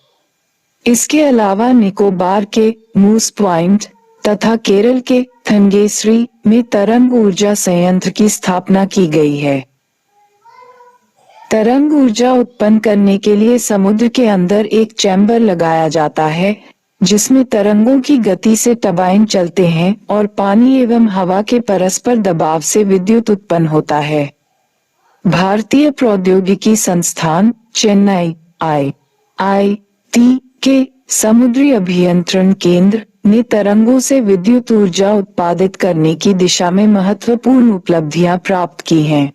इसके अलावा निकोबार के मूस पॉइंट तथा केरल के थंगेसरी में तरंग ऊर्जा संयंत्र की स्थापना की गई है। तरंग ऊर्जा उत्पन्न करने के लिए समुद्र के अंदर एक चैम्बर लगाया जाता है, जिसमें तरंगों की गति से टरबाइन चलते हैं और पानी एवं हवा के परस्पर दबाव से विद्युत उत्पन्न होता है। भारतीय प्रौद्योगिकी संस्थान चेन्नई IIT के समुद्री अभियंत्रण केंद्र ने तरंगों से विद्युत ऊर्जा उत्पादित करने की दिशा में महत्वपूर्ण उपलब्धियां प्राप्त की हैं।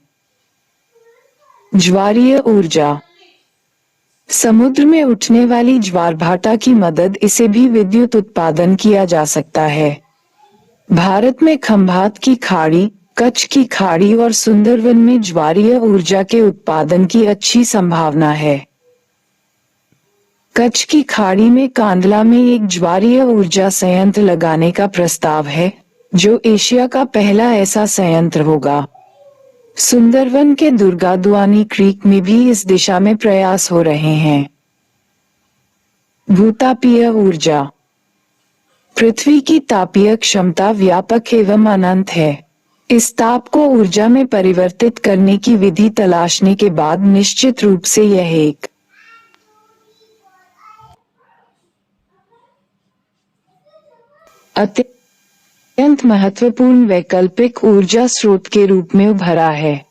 ज्वारीय ऊर्जा समुद्र में उठने वाली ज्वारभाटा की मदद से भी विद्युत उत्पादन किया जा सकता है। भारत में खंभात की खाड़ी, कच्छ की खाड़ी और सुंदरवन में ज्वारीय ऊर्जा के उत्पादन की अच्छी संभावना है। कच्छ की खाड़ी में कांडला में एक ज्वारीय ऊर्जा संयंत्र लगाने का प्रस्ताव है, जो एशिया का पहला ऐसा संयंत्र होगा। सुंदरवन के दुर्गादुआनी क्रीक में भी इस दिशा में प्रयास हो रहे हैं। भूतापीय ऊर्जा पृथ्वी की तापीय क्षमता व्यापक एवं अनंत है। इस ताप को ऊर्जा में परिवर्तित करने की विधि तलाशने के बाद निश्चित रूप से यह एक अत्यंत महत्वपूर्ण वैकल्पिक ऊर्जा स्रोत के रूप में उभरा है।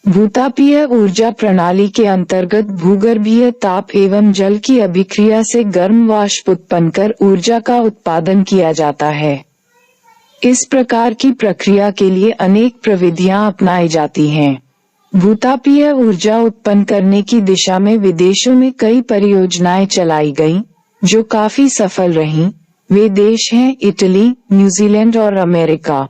भूतापीय ऊर्जा प्रणाली के अंतर्गत भूगर्भीय ताप एवं जल की अभिक्रिया से गर्म वाष्प उत्पन्न कर ऊर्जा का उत्पादन किया जाता है। इस प्रकार की प्रक्रिया के लिए अनेक प्रविधियां अपनाई जाती हैं। भूतापीय ऊर्जा उत्पन्न करने की दिशा में विदेशों में कई परियोजनाएं चलाई गईं, जो काफी सफल रहीं। वे देश हैं इटली, न्यूजीलैंड और अमेरिका।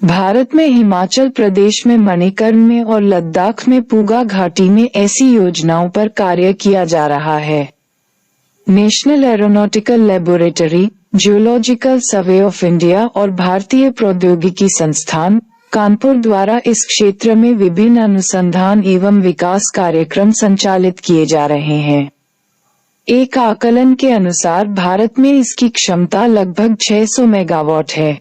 भारत में हिमाचल प्रदेश में मणिकर्ण में और लद्दाख में पूगा घाटी में ऐसी योजनाओं पर कार्य किया जा रहा है। National aeronautical laboratory, geological survey of India और भारतीय प्रौद्योगिकी संस्थान कानपुर द्वारा इस क्षेत्र में विभिन्न अनुसंधान एवं विकास कार्यक्रम संचालित किए जा रहे हैं। एक आकलन के अनुसार भारत में इसकी क्षमता लगभग 600 मेगावाट है।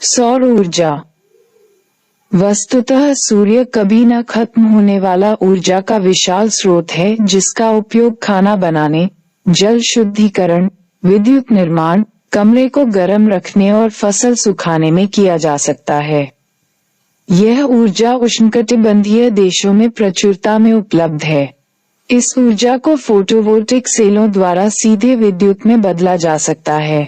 सौर ऊर्जा। वस्तुतः सूर्य कभी न खत्म होने वाला ऊर्जा का विशाल स्रोत है, जिसका उपयोग खाना बनाने, जल शुद्धिकरण, विद्युत निर्माण, कमरे को गर्म रखने और फसल सुखाने में किया जा सकता है। यह ऊर्जा उष्णकटिबंधीय देशों में प्रचुरता में उपलब्ध है। इस ऊर्जा को फोटोवोल्टिक सेलों द्वारा सीधे विद्युत में बदला जा सकता है।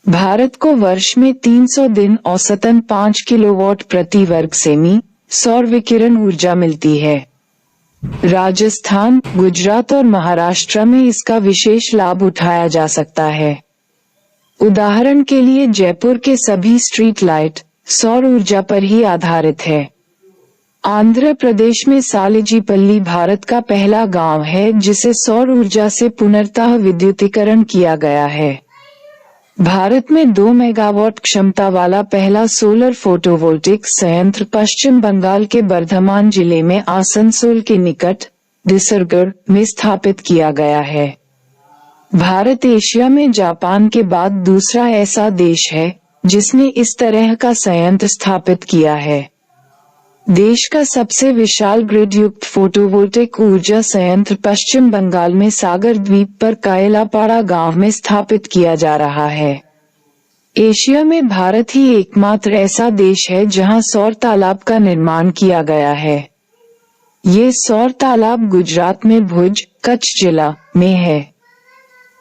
भारत को वर्ष में 300 दिन औसतन 5 किलोवाट प्रति वर्ग सेमी सौर विकिरण ऊर्जा मिलती है। राजस्थान, गुजरात और महाराष्ट्र में इसका विशेष लाभ उठाया जा सकता है। उदाहरण के लिए जयपुर के सभी स्ट्रीट लाइट सौर ऊर्जा पर ही आधारित है। आंध्र प्रदेश में सालेजीपल्ली भारत का पहला गांव है जिसे सौर ऊर्जा से पुनर्तः विद्युतीकरण किया गया है। भारत में 2 मेगावाट क्षमता वाला पहला सोलर फोटोवोल्टिक संयंत्र पश्चिम बंगाल के बर्धमान जिले में आसनसोल के निकट दिसरगढ़ में स्थापित किया गया है। भारत एशिया में जापान के बाद दूसरा ऐसा देश है जिसने इस तरह का संयंत्र स्थापित किया है। देश का सबसे विशाल ग्रिड युक्त फोटोवोल्टिक ऊर्जा संयंत्र पश्चिम बंगाल में सागर द्वीप पर कायलापाड़ा गांव में स्थापित किया जा रहा है। एशिया में भारत ही एकमात्र ऐसा देश है जहां सौर तालाब का निर्माण किया गया है। ये सौर तालाब गुजरात में भुज, कच्छ जिला में है।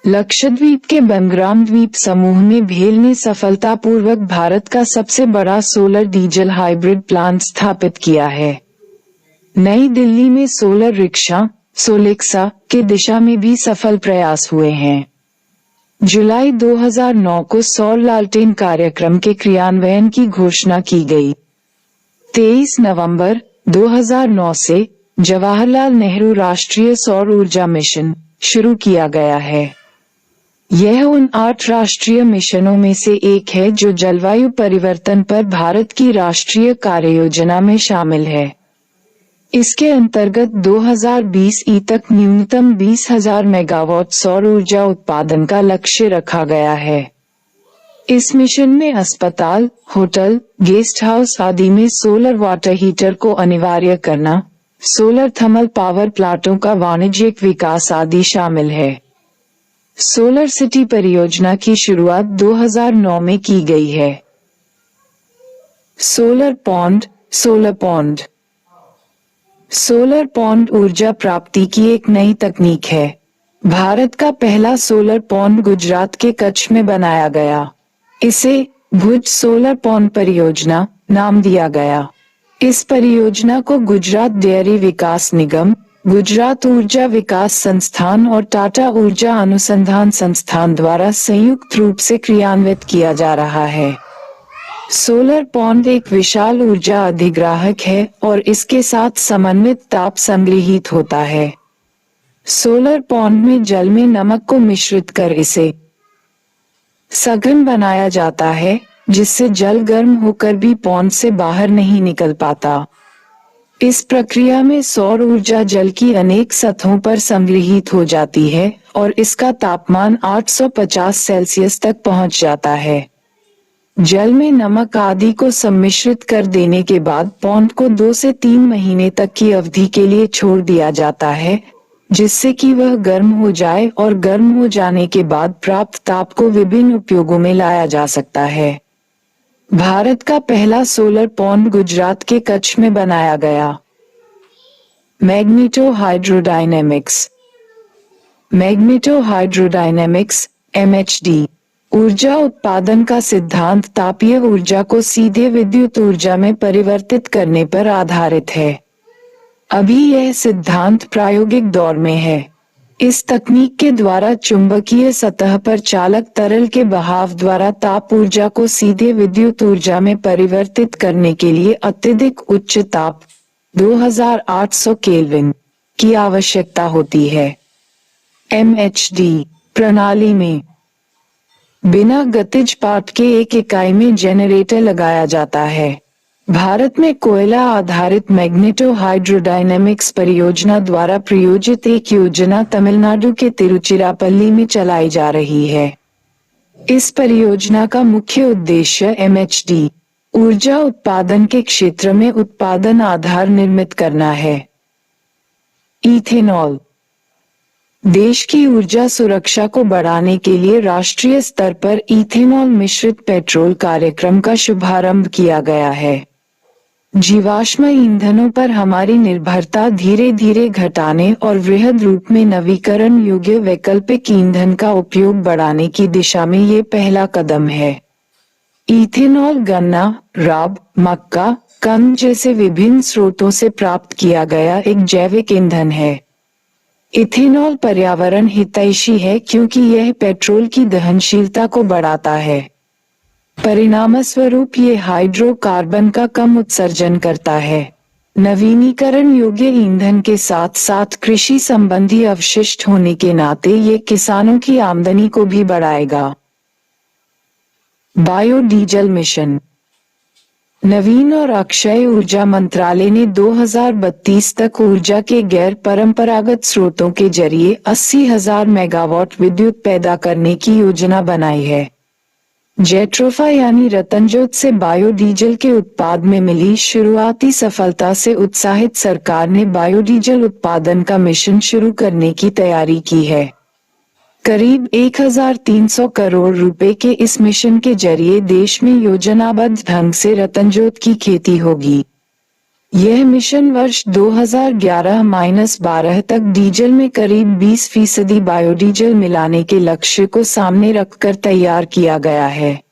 लक्षद्वीप के बनग्राम द्वीप समूह में भेल ने सफलतापूर्वक भारत का सबसे बड़ा सोलर डीजल हाइब्रिड प्लांट स्थापित किया है। नई दिल्ली में सोलर रिक्शा सोलेक्सा के दिशा में भी सफल प्रयास हुए हैं। जुलाई 2009 को सौर लालटेन कार्यक्रम के क्रियान्वयन की घोषणा की गई। 23 नवंबर 2009 से जवाहरलाल नेहरू राष्ट्रीय सौर ऊर्जा मिशन शुरू किया गया है। यह उन 8 राष्ट्रीय मिशनों में से एक है जो जलवायु परिवर्तन पर भारत की राष्ट्रीय कार्ययोजना में शामिल है। इसके अंतर्गत 2020 तक न्यूनतम 20,000 मेगावाट सौर ऊर्जा उत्पादन का लक्ष्य रखा गया है। इस मिशन में अस्पताल, होटल, गेस्ट हाउस आदि में सोलर वाटर हीटर को अनिवार्य करना, सोलर थर्मल पावर प्लांटों का वाणिज्यिक विकास आदि शामिल है। सोलर सिटी परियोजना की शुरुआत 2009 में की गई है। सोलर पॉन्ड सोलर पॉन्ड ऊर्जा प्राप्ति की एक नई तकनीक है। भारत का पहला सोलर पॉन्ड गुजरात के कच्छ में बनाया गया। इसे भुज सोलर पॉन्ड परियोजना नाम दिया गया। इस परियोजना को गुजरात डेयरी विकास निगम, गुजरात ऊर्जा विकास संस्थान और टाटा ऊर्जा अनुसंधान संस्थान द्वारा संयुक्त रूप से क्रियान्वित किया जा रहा है। सोलर पॉन्ड एक विशाल ऊर्जा अधिग्राहक है और इसके साथ समन्वित ताप संग्रहित होता है। सोलर पॉन्ड में जल में नमक को मिश्रित कर इसे सघन बनाया जाता है, जिससे जल गर्म होकर भी पॉन्ड से बाहर नहीं निकल पाता। इस प्रक्रिया में सौर ऊर्जा जल की अनेक सतहों पर संग्रहित हो जाती है और इसका तापमान 850 सेल्सियस तक पहुंच जाता है। जल में नमक आदि को सम्मिश्रित कर देने के बाद पॉन्ड को 2 से 3 महीने तक की अवधि के लिए छोड़ दिया जाता है, जिससे कि वह गर्म हो जाए और गर्म हो जाने के बाद प्राप्त ताप को विभिन्न उपयोगों में लाया जा सकता है। भारत का पहला सोलर पॉन्ड गुजरात के कच्छ में बनाया गया। मैग्नेटो हाइड्रोडायनेमिक्स MHD ऊर्जा उत्पादन का सिद्धांत तापीय ऊर्जा को सीधे विद्युत ऊर्जा में परिवर्तित करने पर आधारित है। अभी यह सिद्धांत प्रायोगिक दौर में है। इस तकनीक के द्वारा चुंबकीय सतह पर चालक तरल के बहाव द्वारा ताप ऊर्जा को सीधे विद्युत ऊर्जा में परिवर्तित करने के लिए अत्यधिक उच्च ताप 2800 केल्विन की आवश्यकता होती है। MHD प्रणाली में बिना गतिज पार्ट के एक इकाई में जेनरेटर लगाया जाता है। भारत में कोयला आधारित मैग्नेटो हाइड्रोडायनेमिक्स परियोजना द्वारा प्रायोजित एक योजना तमिलनाडु के तिरुचिरापल्ली में चलाई जा रही है। इस परियोजना का मुख्य उद्देश्य MHD ऊर्जा उत्पादन के क्षेत्र में उत्पादन आधार निर्मित करना है। इथेनॉल देश की ऊर्जा सुरक्षा को बढ़ाने के लिए राष्ट्रीय स्तर पर इथेनॉल मिश्रित पेट्रोल कार्यक्रम का शुभारंभ किया गया है। जीवाश्म ईंधनों पर हमारी निर्भरता धीरे धीरे घटाने और वृहद रूप में नवीकरण योग्य वैकल्पिक ईंधन का उपयोग बढ़ाने की दिशा में ये पहला कदम है। इथेनॉल गन्ना, राब, मक्का, कंद जैसे विभिन्न स्रोतों से प्राप्त किया गया एक जैविक ईंधन है। इथेनॉल पर्यावरण हितैषी है क्योंकि यह पेट्रोल की दहनशीलता को बढ़ाता है। परिणामस्वरूप ये हाइड्रोकार्बन का कम उत्सर्जन करता है। नवीनीकरण योग्य ईंधन के साथ साथ कृषि संबंधी अवशिष्ट होने के नाते ये किसानों की आमदनी को भी बढ़ाएगा। बायोडीजल मिशन नवीन और अक्षय ऊर्जा मंत्रालय ने 2032 तक ऊर्जा के गैर परंपरागत स्रोतों के जरिए 80,000 मेगावाट विद्युत पैदा करने की योजना बनाई है। जेट्रोफा यानी रतनजोत से बायोडीजल के उत्पाद में मिली शुरुआती सफलता से उत्साहित सरकार ने बायोडीजल उत्पादन का मिशन शुरू करने की तैयारी की है। करीब 1300 करोड़ रुपए के इस मिशन के जरिए देश में योजनाबद्ध ढंग से रतनजोत की खेती होगी। यह मिशन वर्ष 2011-12 तक डीजल में करीब 20% बायोडीजल मिलाने के लक्ष्य को सामने रखकर तैयार किया गया है।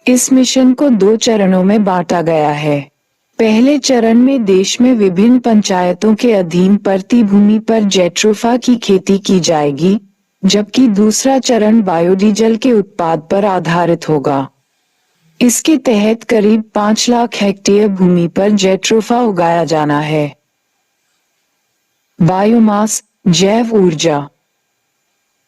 इस मिशन को 2 चरणों में बांटा गया है। पहले चरण में देश में विभिन्न पंचायतों के अधीन प्रति भूमि पर जेट्रोफा की खेती की जाएगी, जबकि दूसरा चरण बायोडीजल के उत्पाद पर आधारित होगा। इसके तहत करीब 5 लाख हेक्टेयर भूमि पर जेट्रोफा उगाया जाना है। बायोमास जैव ऊर्जा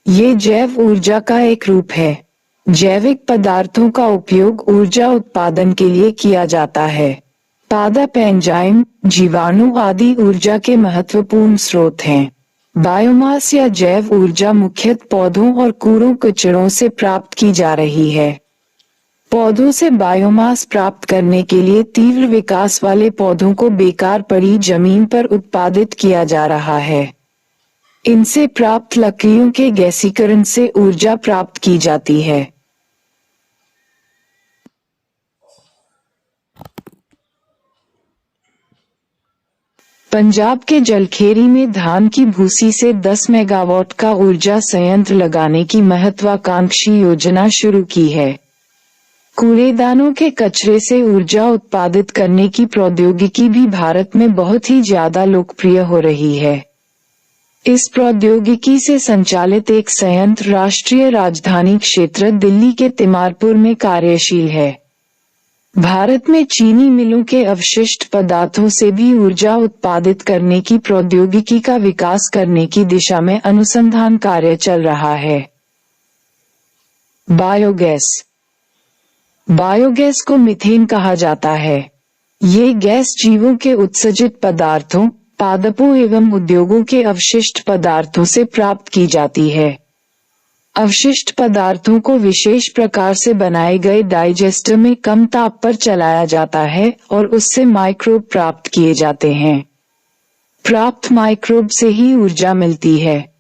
ये जैव ऊर्जा का एक रूप है। जैविक पदार्थों का उपयोग ऊर्जा उत्पादन के लिए किया जाता है। पादप एंजाइम, जीवाणु आदि ऊर्जा के महत्वपूर्ण स्रोत हैं। बायोमास या जैव ऊर्जा मुख्यतः पौधों और कूड़ों कचड़ों से प्राप्त की जा रही है। पौधों से बायोमास प्राप्त करने के लिए तीव्र विकास वाले पौधों को बेकार पड़ी जमीन पर उत्पादित किया जा रहा है। इनसे प्राप्त लकड़ियों के गैसीकरण से ऊर्जा प्राप्त की जाती है। पंजाब के जलखेरी में धान की भूसी से 10 मेगावाट का ऊर्जा संयंत्र लगाने की महत्वाकांक्षी योजना शुरू की है। कूड़ेदानों के कचरे से ऊर्जा उत्पादित करने की प्रौद्योगिकी भी भारत में बहुत ही ज्यादा लोकप्रिय हो रही है। इस प्रौद्योगिकी से संचालित एक संयंत्र राष्ट्रीय राजधानी क्षेत्र दिल्ली के तिमारपुर में कार्यशील है। भारत में चीनी मिलों के अवशिष्ट पदार्थों से भी ऊर्जा उत्पादित करने की प्रौद्योगिकी का विकास करने की दिशा में अनुसंधान कार्य चल रहा है। बायोगैस बायोगैस को मीथेन कहा जाता है। ये गैस जीवों के उत्सर्जित पदार्थों, पादपों एवं उद्योगों के अवशिष्ट पदार्थों से प्राप्त की जाती है। अवशिष्ट पदार्थों को विशेष प्रकार से बनाए गए डाइजेस्टर में कम ताप पर चलाया जाता है और उससे माइक्रोब प्राप्त किए जाते हैं। प्राप्त माइक्रोब से ही ऊर्जा मिलती है।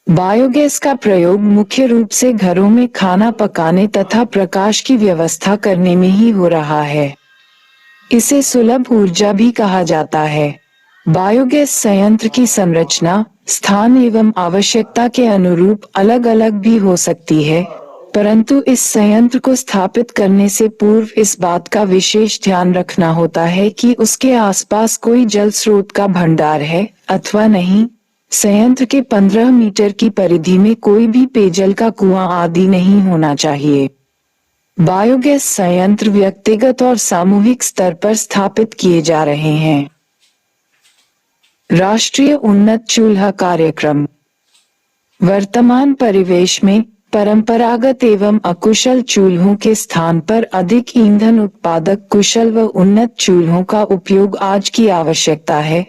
बायोगैस का प्रयोग मुख्य रूप से घरों में खाना पकाने तथा प्रकाश की व्यवस्था करने में ही हो रहा है। इसे सुलभ ऊर्जा भी कहा जाता है। बायोगैस संयंत्र की संरचना, स्थान एवं आवश्यकता के अनुरूप अलग अलग भी हो सकती है, परंतु इस संयंत्र को स्थापित करने से पूर्व इस बात का विशेष ध्यान रखना होता है कि उसके आसपास कोई जल स्रोत का भंडार है अथवा नहीं। संयंत्र के 15 मीटर की परिधि में कोई भी पेयजल का कुआं आदि नहीं होना चाहिए। बायोगैस संयंत्र व्यक्तिगत और सामूहिक स्तर पर स्थापित किए जा रहे हैं। राष्ट्रीय उन्नत चूल्हा कार्यक्रम। वर्तमान परिवेश में परंपरागत एवं अकुशल चूल्हों के स्थान पर अधिक ईंधन उत्पादक कुशल व उन्नत चूल्हों का उपयोग आज की आवश्यकता है,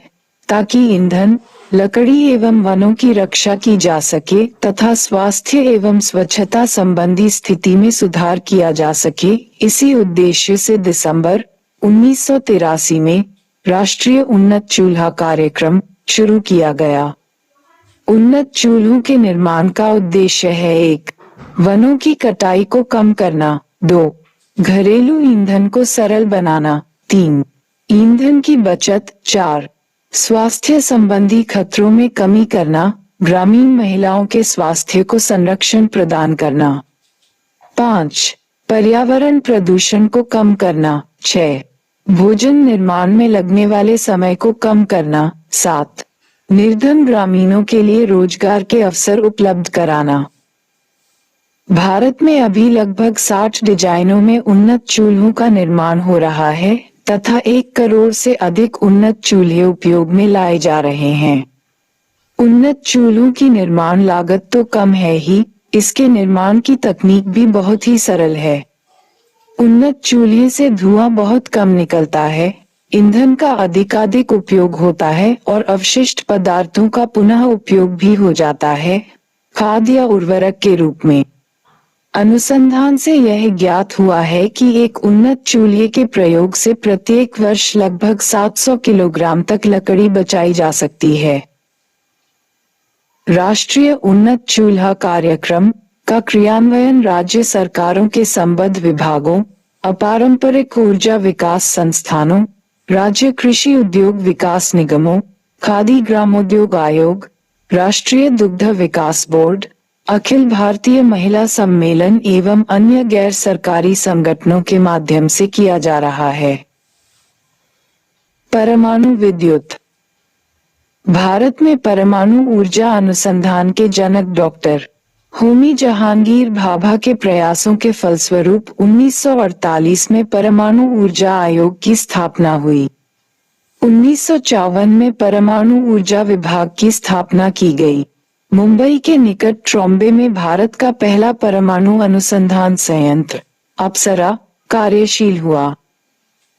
ताकि ईंधन, लकड़ी एवं वनों की रक्षा की जा सके तथा स्वास्थ्य एवं स्वच्छता संबंधी स्थिति में सुधार किया जा सके। इसी उद्देश्य से दिसंबर 1983 में राष्ट्रीय उन्नत चूल्हा कार्यक्रम शुरू किया गया। उन्नत चूल्हों के निर्माण का उद्देश्य है: 1. वनों की कटाई को कम करना, 2. घरेलू ईंधन को सरल बनाना, 3. ईंधन की बचत, 4. स्वास्थ्य संबंधी खतरों में कमी करना, ग्रामीण महिलाओं के स्वास्थ्य को संरक्षण प्रदान करना, 5. पर्यावरण प्रदूषण को कम करना, 6. भोजन निर्माण में लगने वाले समय को कम करना, 7. निर्धन ग्रामीणों के लिए रोजगार के अवसर उपलब्ध कराना। भारत में अभी लगभग 60 डिजाइनों में उन्नत चूल्हों का निर्माण हो रहा है तथा 1 करोड़ से अधिक उन्नत चूल्हे उपयोग में लाए जा रहे हैं। उन्नत चूल्हों की निर्माण लागत तो कम है ही, इसके निर्माण की तकनीक भी बहुत ही सरल है। उन्नत चूल्हे से धुआं बहुत कम निकलता है, ईंधन का अधिकाधिक उपयोग होता है और अवशिष्ट पदार्थों का पुनः उपयोग भी हो जाता है, खाद या उर्वरक के रूप में। अनुसंधान से यह ज्ञात हुआ है कि एक उन्नत चूल्हे के प्रयोग से प्रत्येक वर्ष लगभग 700 किलोग्राम तक लकड़ी बचाई जा सकती है। राष्ट्रीय उन्नत चूल्हा कार्यक्रम का क्रियान्वयन राज्य सरकारों के संबद्ध विभागों, अपारंपरिक ऊर्जा विकास संस्थानों, राज्य कृषि उद्योग विकास निगमों, खादी ग्रामोद्योग आयोग, राष्ट्रीय दुग्ध विकास बोर्ड, अखिल भारतीय महिला सम्मेलन एवं अन्य गैर सरकारी संगठनों के माध्यम से किया जा रहा है। परमाणु विद्युत। भारत में परमाणु ऊर्जा अनुसंधान के जनक डॉक्टर होमी जहांगीर भाभा के प्रयासों के फलस्वरूप 1948 में परमाणु ऊर्जा आयोग की स्थापना हुई। 1954 में परमाणु ऊर्जा विभाग की स्थापना की गई। मुंबई के निकट ट्रॉम्बे में भारत का पहला परमाणु अनुसंधान संयंत्र अप्सरा कार्यशील हुआ।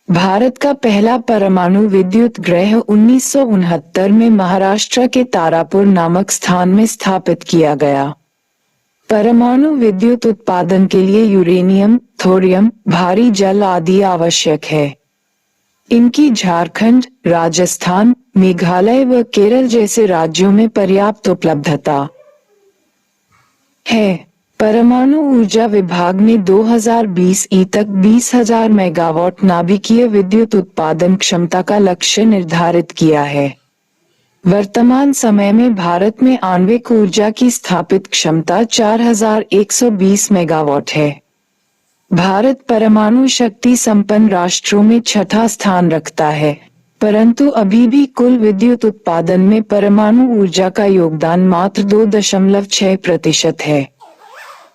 भारत का पहला परमाणु विद्युत गृह 1969 में महाराष्ट्र के तारापुर नामक स्थान में स्थापित किया गया। परमाणु विद्युत उत्पादन के लिए यूरेनियम, थोरियम, भारी जल आदि आवश्यक है। इनकी झारखंड, राजस्थान, मेघालय व केरल जैसे राज्यों में पर्याप्त उपलब्धता है। परमाणु ऊर्जा विभाग ने 2020 तक 20,000 मेगावाट नाभिकीय विद्युत उत्पादन क्षमता का लक्ष्य निर्धारित किया है। वर्तमान समय में भारत में आणविक ऊर्जा की स्थापित क्षमता 4,120 मेगावाट है। भारत परमाणु शक्ति संपन्न राष्ट्रों में छठा स्थान रखता है, परंतु अभी भी कुल विद्युत उत्पादन में परमाणु ऊर्जा का योगदान मात्र 2.6% है।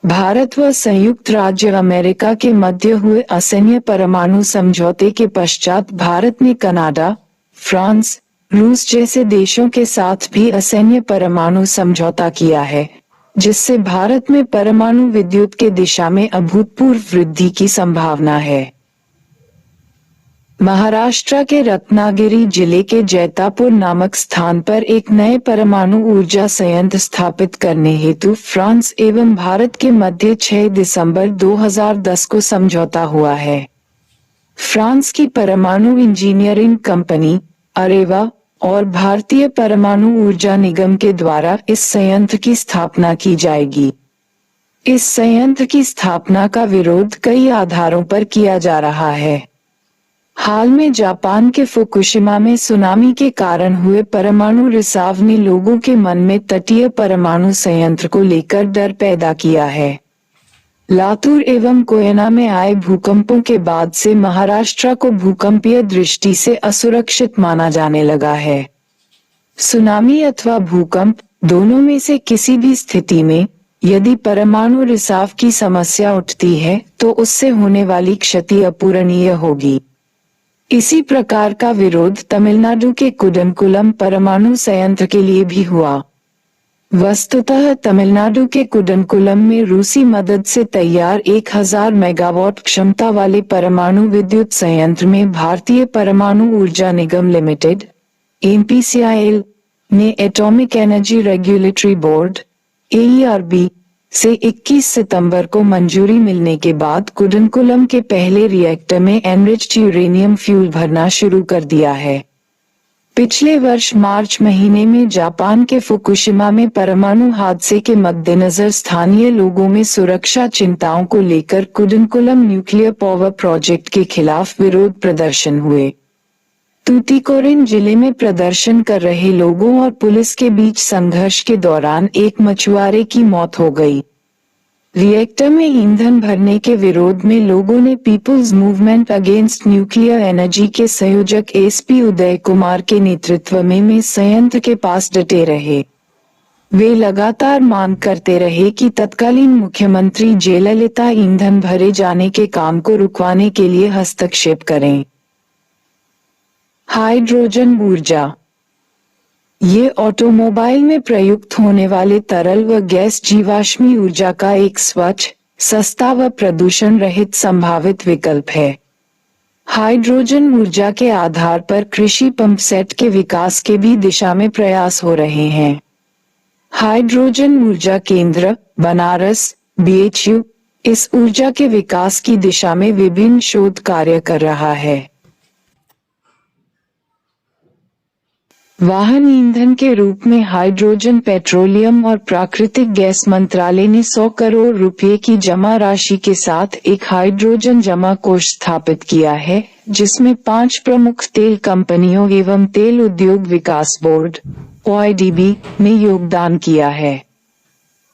भारत व संयुक्त राज्य अमेरिका के मध्य हुए असैन्य परमाणु समझौते के पश्चात भारत ने कनाडा, फ्रांस, रूस जैसे देशों के साथ भी असैन्य परमाणु समझौता किया है, जिससे भारत में परमाणु विद्युत के दिशा में अभूतपूर्व वृद्धि की संभावना है। महाराष्ट्र के रत्नागिरी जिले के जैतापुर नामक स्थान पर एक नए परमाणु ऊर्जा संयंत्र स्थापित करने हेतु फ्रांस एवं भारत के मध्य 6 दिसंबर 2010 को समझौता हुआ है। फ्रांस की परमाणु इंजीनियरिंग कंपनी अरेवा और भारतीय परमाणु ऊर्जा निगम के द्वारा इस संयंत्र की स्थापना की जाएगी। इस संयंत्र की स्थापना का विरोध कई आधारों पर किया जा रहा है। हाल में जापान के फुकुशिमा में सुनामी के कारण हुए परमाणु रिसाव ने लोगों के मन में तटीय परमाणु संयंत्र को लेकर डर पैदा किया है। लातूर एवं कोयना में आए भूकंपों के बाद से महाराष्ट्र को भूकंपीय दृष्टि से असुरक्षित माना जाने लगा है। सुनामी अथवा भूकंप, दोनों में से किसी भी स्थिति में यदि परमाणु रिसाव की समस्या उठती है तो उससे होने वाली क्षति अपूरणीय होगी। इसी प्रकार का विरोध तमिलनाडु के कुडनकुलम परमाणु संयंत्र के लिए भी हुआ। वस्तुतः तमिलनाडु के कुडनकुलम में रूसी मदद से तैयार 1000 मेगावाट क्षमता वाले परमाणु विद्युत संयंत्र में भारतीय परमाणु ऊर्जा निगम लिमिटेड (एनपीसीआईएल) ने atomic energy regulatory board (AERB) से 21 सितंबर को मंजूरी मिलने के बाद कुडनकुलम के पहले रिएक्टर में एनरिच्ड यूरेनियम फ्यूल भरना शुरू कर दिया है। पिछले वर्ष मार्च महीने में जापान के फुकुशिमा में परमाणु हादसे के मद्देनजर स्थानीय लोगों में सुरक्षा चिंताओं को लेकर कुडनकुलम न्यूक्लियर पावर प्रोजेक्ट के खिलाफ विरोध प्रदर्शन हुए। तूतीकोरिन जिले में प्रदर्शन कर रहे लोगों और पुलिस के बीच संघर्ष के दौरान एक मछुआरे की मौत हो गई। रिएक्टर में ईंधन भरने के विरोध में लोगों ने people's movement against nuclear energy के संयोजक एसपी उदय कुमार के नेतृत्व में संयंत्र के पास डटे रहे। वे लगातार मांग करते रहे कि तत्कालीन मुख्यमंत्री जयललिता ईंधन भरे जाने के काम को रुकवाने के लिए हस्तक्षेप करें। हाइड्रोजन ऊर्जा, ये ऑटोमोबाइल में प्रयुक्त होने वाले तरल व गैस जीवाश्मी ऊर्जा का एक स्वच्छ, सस्ता व प्रदूषण रहित संभावित विकल्प है। हाइड्रोजन ऊर्जा के आधार पर कृषि पंप सेट के विकास के भी दिशा में प्रयास हो रहे हैं। हाइड्रोजन ऊर्जा केंद्र, बनारस, बीएचयू, इस ऊर्जा के विकास की दिशा में विभिन्न शोध कार्य कर रहा है। वाहन ईंधन के रूप में हाइड्रोजन पेट्रोलियम और प्राकृतिक गैस मंत्रालय ने 100 करोड़ रुपए की जमा राशि के साथ एक हाइड्रोजन जमा कोष स्थापित किया है, जिसमें 5 प्रमुख तेल कंपनियों एवं तेल उद्योग विकास बोर्ड (ओआईडीबी) ने योगदान किया है।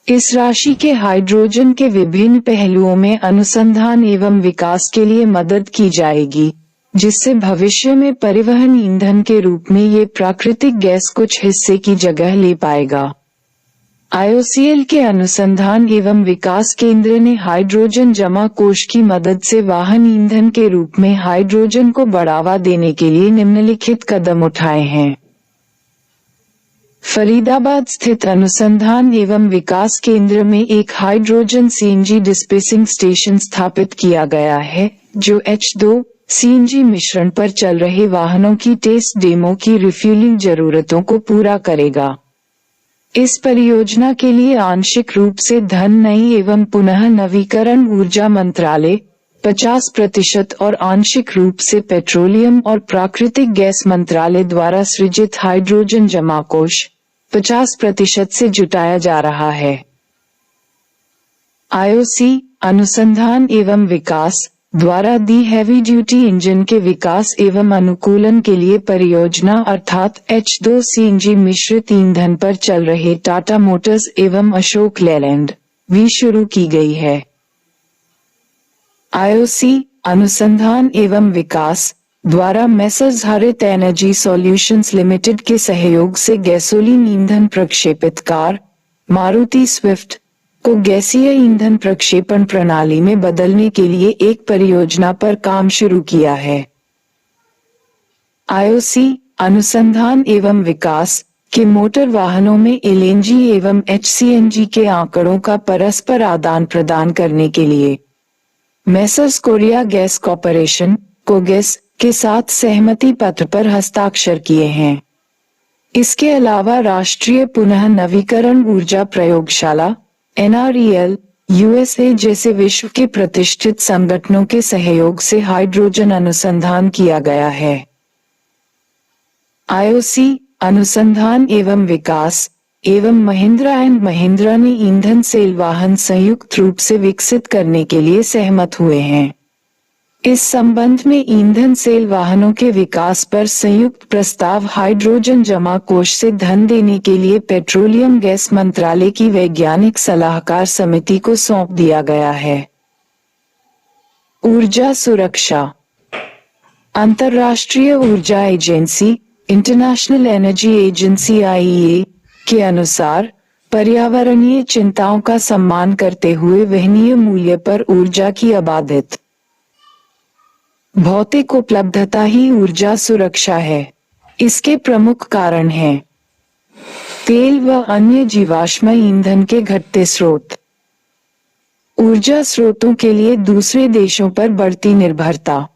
इस राशि के हाइड्रोजन के विभिन्न पहलुओं में अनुसंधान एवं विकास के लिए मदद की जाएगी, जिससे भविष्य में परिवहन ईंधन के रूप में ये प्राकृतिक गैस कुछ हिस्से की जगह ले पाएगा। आईओसीएल के अनुसंधान एवं विकास केंद्र ने हाइड्रोजन जमा कोष की मदद से वाहन ईंधन के रूप में हाइड्रोजन को बढ़ावा देने के लिए निम्नलिखित कदम उठाए हैं। फरीदाबाद स्थित अनुसंधान एवं विकास केंद्र में एक हाइड्रोजन सीएनजी डिस्पेसिंग स्टेशन स्थापित किया गया है, जो H2 सीएनजी मिश्रण पर चल रहे वाहनों की टेस्ट डेमो की रिफ्यूलिंग जरूरतों को पूरा करेगा। इस परियोजना के लिए आंशिक रूप से धन नई एवं पुनः नवीकरण ऊर्जा मंत्रालय 50% और आंशिक रूप से पेट्रोलियम और प्राकृतिक गैस मंत्रालय द्वारा सृजित हाइड्रोजन जमा कोष 50% से जुटाया जा रहा है। आईओसी अनुसंधान एवं विकास द्वारा दी हैवी ड्यूटी इंजन के विकास एवं अनुकूलन के लिए परियोजना अर्थात H2 सीएनजी मिश्रित ईंधन पर चल रहे टाटा मोटर्स एवं अशोक लेलैंड भी शुरू की गई है। आईओसी अनुसंधान एवं विकास द्वारा मेसर्स हरित एनर्जी सॉल्यूशंस लिमिटेड के सहयोग से गैसोलीन ईंधन प्रक्षेपित कार मारुति स्विफ्ट को गैसीय ईंधन प्रक्षेपण प्रणाली में बदलने के लिए एक परियोजना पर काम शुरू किया है। आईओसी अनुसंधान एवं विकास के मोटर वाहनों में एलएनजी एवं एचसीएनजी के आंकड़ों का परस्पर आदान प्रदान करने के लिए मेसर्स कोरिया गैस कॉर्पोरेशन कोगेस के साथ सहमति पत्र पर हस्ताक्षर किए हैं। इसके अलावा राष्ट्रीय पुनः नवीकरण ऊर्जा प्रयोगशाला NREL USA जैसे विश्व के प्रतिष्ठित संगठनों के सहयोग से हाइड्रोजन अनुसंधान किया गया है। आईओसी अनुसंधान एवं विकास एवं महिंद्रा एंड महिंद्रा ने ईंधन सेल वाहन संयुक्त रूप से विकसित करने के लिए सहमत हुए हैं। इस संबंध में ईंधन सेल वाहनों के विकास पर संयुक्त प्रस्ताव हाइड्रोजन जमा कोष से धन देने के लिए पेट्रोलियम गैस मंत्रालय की वैज्ञानिक सलाहकार समिति को सौंप दिया गया है। ऊर्जा सुरक्षा। अंतर्राष्ट्रीय ऊर्जा agency international energy agency (IEA) के अनुसार पर्यावरणीय चिंताओं का सम्मान करते हुए वहनीय मूल्य पर ऊर्जा की अबाधित भौतिक उपलब्धता ही ऊर्जा सुरक्षा है। इसके प्रमुख कारण हैं तेल व अन्य जीवाश्म ईंधन के घटते स्रोत, ऊर्जा स्रोतों के लिए दूसरे देशों पर बढ़ती निर्भरता,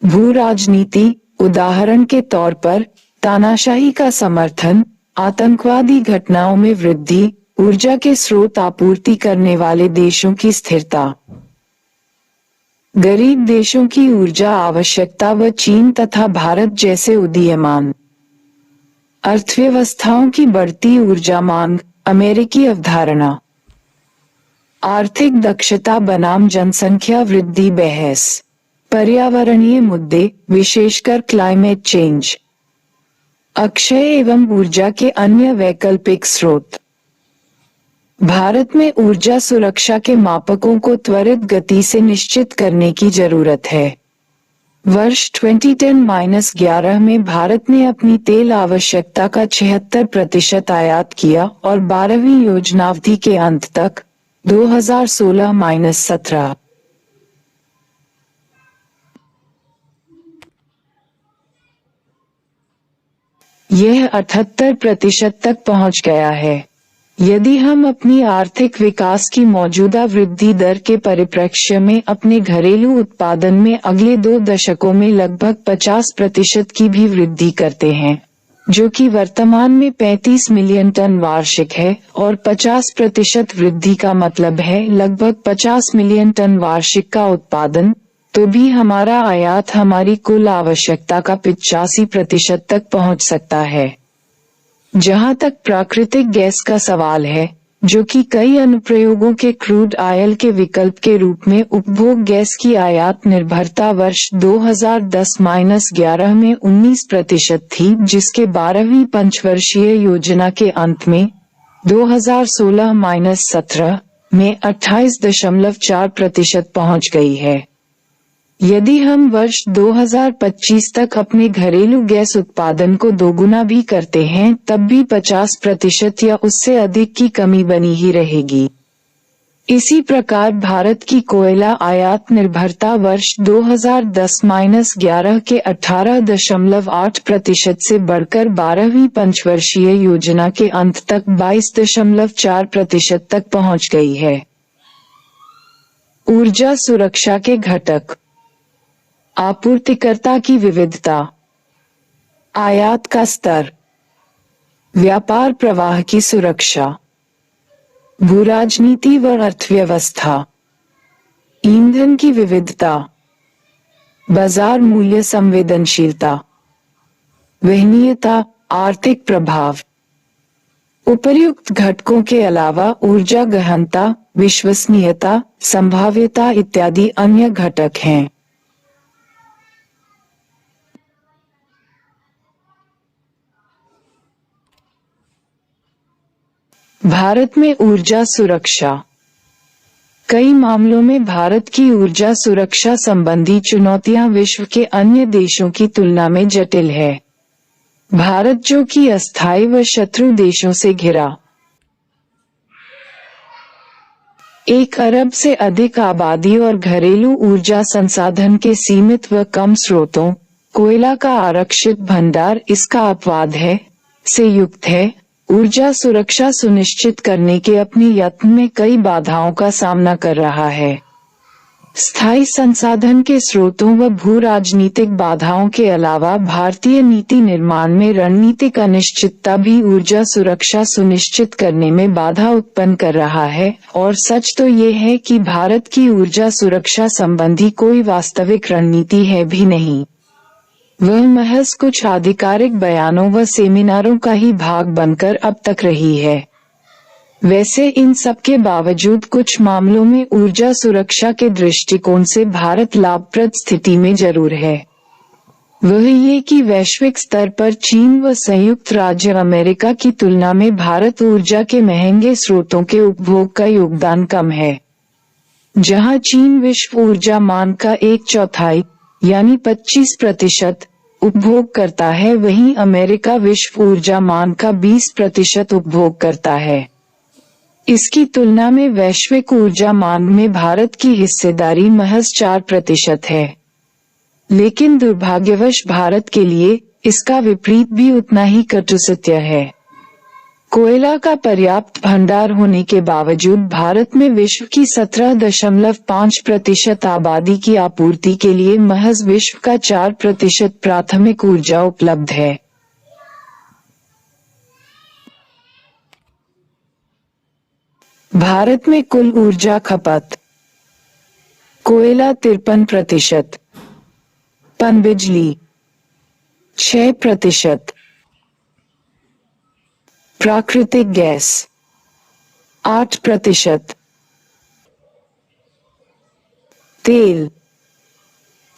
भू राजनीति, उदाहरण के तौर पर तानाशाही का समर्थन, आतंकवादी घटनाओं में वृद्धि, ऊर्जा के स्रोत आपूर्ति करने वाले देशों की स्थिरता, गरीब देशों की ऊर्जा आवश्यकता व चीन तथा भारत जैसे उदीयमान अर्थव्यवस्थाओं की बढ़ती ऊर्जा मांग, अमेरिकी अवधारणा, आर्थिक दक्षता बनाम जनसंख्या वृद्धि बहस, पर्यावरणीय मुद्दे विशेषकर क्लाइमेट चेंज, अक्षय एवं ऊर्जा के अन्य वैकल्पिक स्रोत। भारत में ऊर्जा सुरक्षा के मापकों को त्वरित गति से निश्चित करने की जरूरत है। वर्ष 2010-11 में भारत ने अपनी तेल आवश्यकता का 76% आयात किया और 12वीं योजनावधि के अंत तक 2016-17 यह 78% तक पहुंच गया है। यदि हम अपनी आर्थिक विकास की मौजूदा वृद्धि दर के परिप्रेक्ष्य में अपने घरेलू उत्पादन में अगले 2 दशकों में लगभग 50% की भी वृद्धि करते हैं, जो कि वर्तमान में 35 मिलियन टन वार्षिक है, और 50% वृद्धि का मतलब है लगभग 50 मिलियन टन वार्षिक का उत्पादन, तो भी हमारा आयात हमारी कुल आवश्यकता का 85% तक पहुंच सकता है। जहां तक प्राकृतिक गैस का सवाल है, जो कि कई अनुप्रयोगों के क्रूड ऑयल के विकल्प के रूप में उपभोग गैस की आयात निर्भरता वर्ष 2010-11 में 19% थी, जिसके 12वीं पंचवर्षीय योजना के अंत में 2016-17 में 28.4% पहुंच गई है। यदि हम वर्ष 2025 तक अपने घरेलू गैस उत्पादन को दोगुना भी करते हैं, तब भी 50% या उससे अधिक की कमी बनी ही रहेगी। इसी प्रकार भारत की कोयला आयात निर्भरता वर्ष 2010-11 के 18.8% से बढ़कर 12वीं पंचवर्षीय योजना के अंत तक 22.4% तक पहुंच गई है। ऊर्जा सुरक्षा के घटक। आपूर्तिकर्ता की विविधता, आयात का स्तर, व्यापार प्रवाह की सुरक्षा, भूराजनीति व अर्थव्यवस्था, ईंधन की विविधता, बाजार मूल्य संवेदनशीलता, वहनीयता, आर्थिक प्रभाव। उपर्युक्त घटकों के अलावा ऊर्जा गहनता, विश्वसनीयता, संभाव्यता इत्यादि अन्य घटक हैं। भारत में ऊर्जा सुरक्षा। कई मामलों में भारत की ऊर्जा सुरक्षा संबंधी चुनौतियां विश्व के अन्य देशों की तुलना में जटिल है। भारत, जो कि अस्थायी व शत्रु देशों से घिरा 1 अरब से अधिक आबादी और घरेलू ऊर्जा संसाधन के सीमित व कम स्रोतों, कोयला का आरक्षित भंडार इसका अपवाद है, से युक्त है, ऊर्जा सुरक्षा सुनिश्चित करने के अपने यत्न में कई बाधाओं का सामना कर रहा है। स्थायी संसाधन के स्रोतों व भू राजनीतिक बाधाओं के अलावा भारतीय नीति निर्माण में रणनीतिक अनिश्चितता भी ऊर्जा सुरक्षा सुनिश्चित करने में बाधा उत्पन्न कर रहा है, और सच तो ये है कि भारत की ऊर्जा सुरक्षा संबंधी कोई वास्तविक रणनीति है भी नहीं। वह महज कुछ आधिकारिक बयानों व सेमिनारों का ही भाग बनकर अब तक रही है। वैसे इन सब के बावजूद कुछ मामलों में ऊर्जा सुरक्षा के दृष्टिकोण से भारत लाभप्रद स्थिति में जरूर है। वह ये कि वैश्विक स्तर पर चीन व संयुक्त राज्य अमेरिका की तुलना में भारत ऊर्जा के महंगे स्रोतों के उपभोग का योगदान कम है। जहां चीन विश्व ऊर्जा मांग का 1/4 यानी 25% उपभोग करता है, वहीं अमेरिका विश्व ऊर्जा मांग का 20% उपभोग करता है। इसकी तुलना में वैश्विक ऊर्जा मांग में भारत की हिस्सेदारी महज 4% है। लेकिन दुर्भाग्यवश भारत के लिए इसका विपरीत भी उतना ही कटु सत्य है। कोयला का पर्याप्त भंडार होने के बावजूद भारत में विश्व की 17.5% आबादी की आपूर्ति के लिए महज विश्व का 4% प्राथमिक ऊर्जा उपलब्ध है। भारत में कुल ऊर्जा खपत: कोयला 53%, पनबिजली 6%, प्राकृतिक गैस 8%, तेल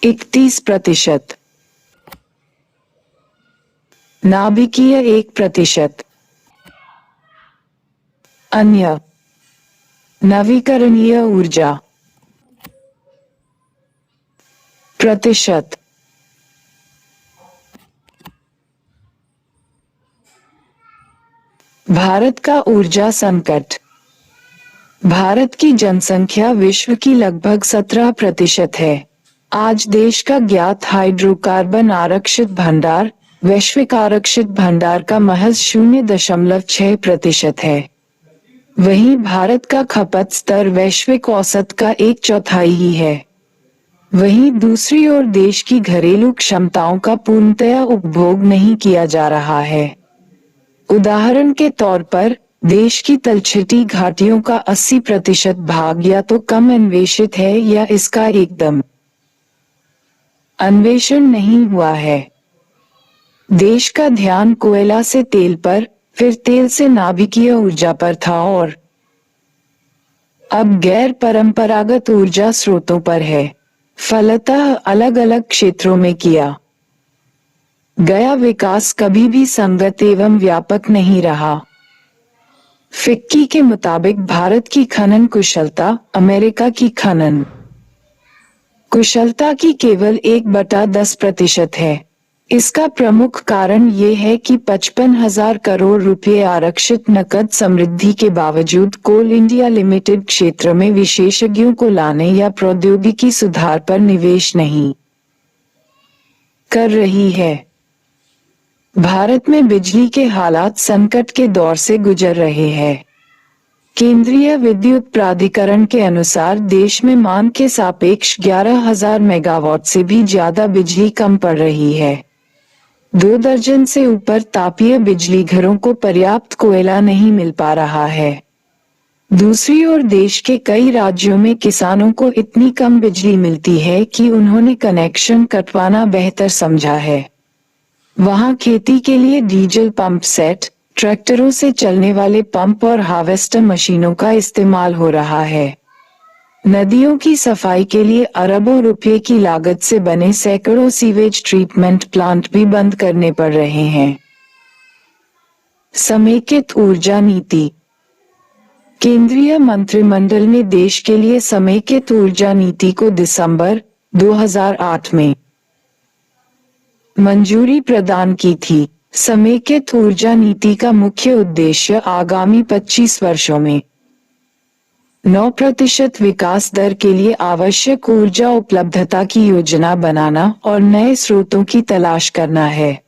31%, नाभिकीय 1%, अन्य नवीकरणीय ऊर्जा प्रतिशत। भारत का ऊर्जा संकट: भारत की जनसंख्या विश्व की लगभग 17% है। आज देश का ज्ञात हाइड्रोकार्बन आरक्षित भंडार वैश्विक आरक्षित भंडार का महज 0.6% है। वहीं भारत का खपत स्तर वैश्विक औसत का 1/4 ही है। वहीं दूसरी ओर देश की घरेलू क्षमताओं का पूर्णतया उपभोग नहीं किया जा रहा है। उदाहरण के तौर पर देश की तलछटी घाटियों का 80% भाग या तो कम अन्वेषित है या इसका एकदम अन्वेषण नहीं हुआ है। देश का ध्यान कोयला से तेल पर, फिर तेल से नाभिकीय ऊर्जा पर था और अब गैर परंपरागत ऊर्जा स्रोतों पर है। फलतः अलग अलग क्षेत्रों में किया गया विकास कभी भी संगत एवं व्यापक नहीं रहा। फिक्की के मुताबिक भारत की खनन कुशलता अमेरिका की खनन कुशलता की केवल 1/10% है। इसका प्रमुख कारण ये है कि 55,000 करोड़ रुपए आरक्षित नकद समृद्धि के बावजूद कोल इंडिया लिमिटेड क्षेत्र में विशेषज्ञों को लाने या प्रौद्योगिकी सुधार पर निवेश नहीं कर रही है। भारत में बिजली के हालात संकट के दौर से गुजर रहे हैं। केंद्रीय विद्युत प्राधिकरण के अनुसार देश में मांग के सापेक्ष 11,000 मेगावाट से भी ज्यादा बिजली कम पड़ रही है। 2 दर्जन से ऊपर तापीय बिजली घरों को पर्याप्त कोयला नहीं मिल पा रहा है। दूसरी ओर देश के कई राज्यों में किसानों को इतनी कम बिजली मिलती है कि उन्होंने कनेक्शन कटवाना बेहतर समझा है। वहां खेती के लिए डीजल पंप सेट, ट्रैक्टरों से चलने वाले पंप और हार्वेस्टर मशीनों का इस्तेमाल हो रहा है। नदियों की सफाई के लिए अरबों रुपए की लागत से बने सैकड़ों सीवेज ट्रीटमेंट प्लांट भी बंद करने पड़ रहे हैं। समेकित ऊर्जा नीति: केंद्रीय मंत्रिमंडल ने देश के लिए समेकित ऊर्जा नीति को दिसंबर 2008 में मंजूरी प्रदान की थी। समेकित ऊर्जा नीति का मुख्य उद्देश्य आगामी 25 वर्षों में 9% विकास दर के लिए आवश्यक ऊर्जा उपलब्धता की योजना बनाना और नए स्रोतों की तलाश करना है।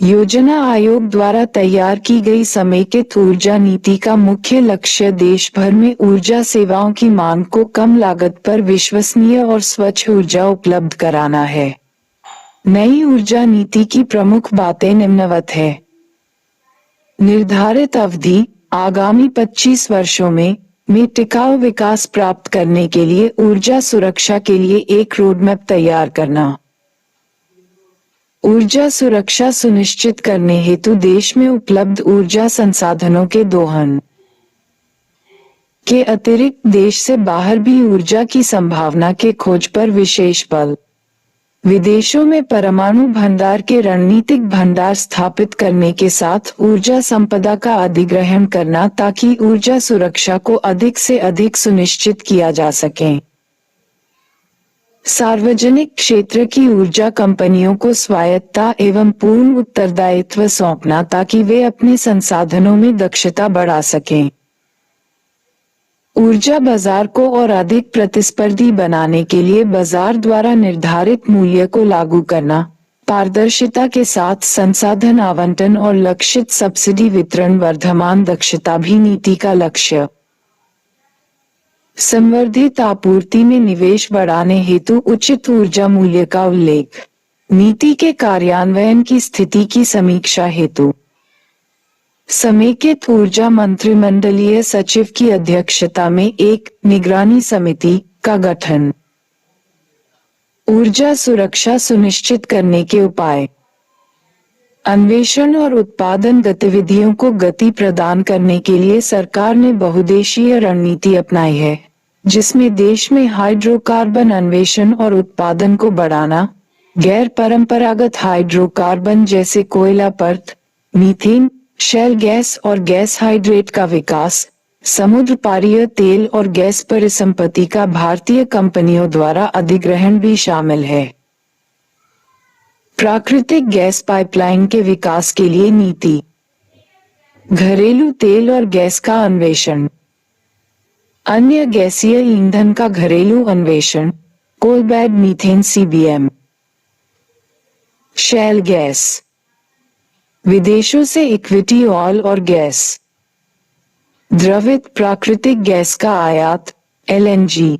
योजना आयोग द्वारा तैयार की गई समेकित ऊर्जा नीति का मुख्य लक्ष्य देश भर में ऊर्जा सेवाओं की मांग को कम लागत पर विश्वसनीय और स्वच्छ ऊर्जा उपलब्ध कराना है। नई ऊर्जा नीति की प्रमुख बातें निम्नवत है। निर्धारित अवधि आगामी 25 वर्षों में टिकाऊ विकास प्राप्त करने के लिए ऊर्जा सुरक्षा के लिए एक रोडमैप तैयार करना। ऊर्जा सुरक्षा सुनिश्चित करने हेतु देश में उपलब्ध ऊर्जा संसाधनों के दोहन, के अतिरिक्त देश से बाहर भी ऊर्जा की संभावना के खोज पर विशेष बल। विदेशों में परमाणु भंडार के रणनीतिक भंडार स्थापित करने के साथ ऊर्जा संपदा का अधिग्रहण करना ताकि ऊर्जा सुरक्षा को अधिक से अधिक सुनिश्चित किया जा सके। सार्वजनिक क्षेत्र की ऊर्जा कंपनियों को स्वायत्तता एवं पूर्ण उत्तरदायित्व सौंपना ताकि वे अपने संसाधनों में दक्षता बढ़ा सकें। ऊर्जा बाजार को और अधिक प्रतिस्पर्धी बनाने के लिए बाजार द्वारा निर्धारित मूल्य को लागू करना, पारदर्शिता के साथ संसाधन आवंटन और लक्षित सब्सिडी वितरण वर्धमान दक्षता भी नीति का लक्ष्य। संवर्धित आपूर्ति में निवेश बढ़ाने हेतु उचित ऊर्जा मूल्य का उल्लेख। नीति के कार्यान्वयन की स्थिति की समीक्षा हेतु समेकित ऊर्जा मंत्रिमंडलीय सचिव की अध्यक्षता में एक निगरानी समिति का गठन। ऊर्जा सुरक्षा सुनिश्चित करने के उपाय। अन्वेषण और उत्पादन गतिविधियों को गति प्रदान करने के लिए सरकार ने बहुउद्देशीय रणनीति अपनाई है, जिसमें देश में हाइड्रोकार्बन अन्वेषण और उत्पादन को बढ़ाना, गैर परंपरागत हाइड्रोकार्बन जैसे कोयला परत, मीथेन, शेल गैस और गैस हाइड्रेट का विकास, समुद्र पारीय तेल और गैस परिसंपत्ति का भारतीय कंपनियों द्वारा अधिग्रहण भी शामिल है। प्राकृतिक गैस पाइपलाइन के विकास के लिए नीति। घरेलू तेल और गैस का अन्वेषण। अन्य गैसीय ईंधन का घरेलू अन्वेषण, coal bed methane CBM। Shale gas. विदेशों से इक्विटी ऑयल और गैस। द्रवित प्राकृतिक गैस का आयात, LNG।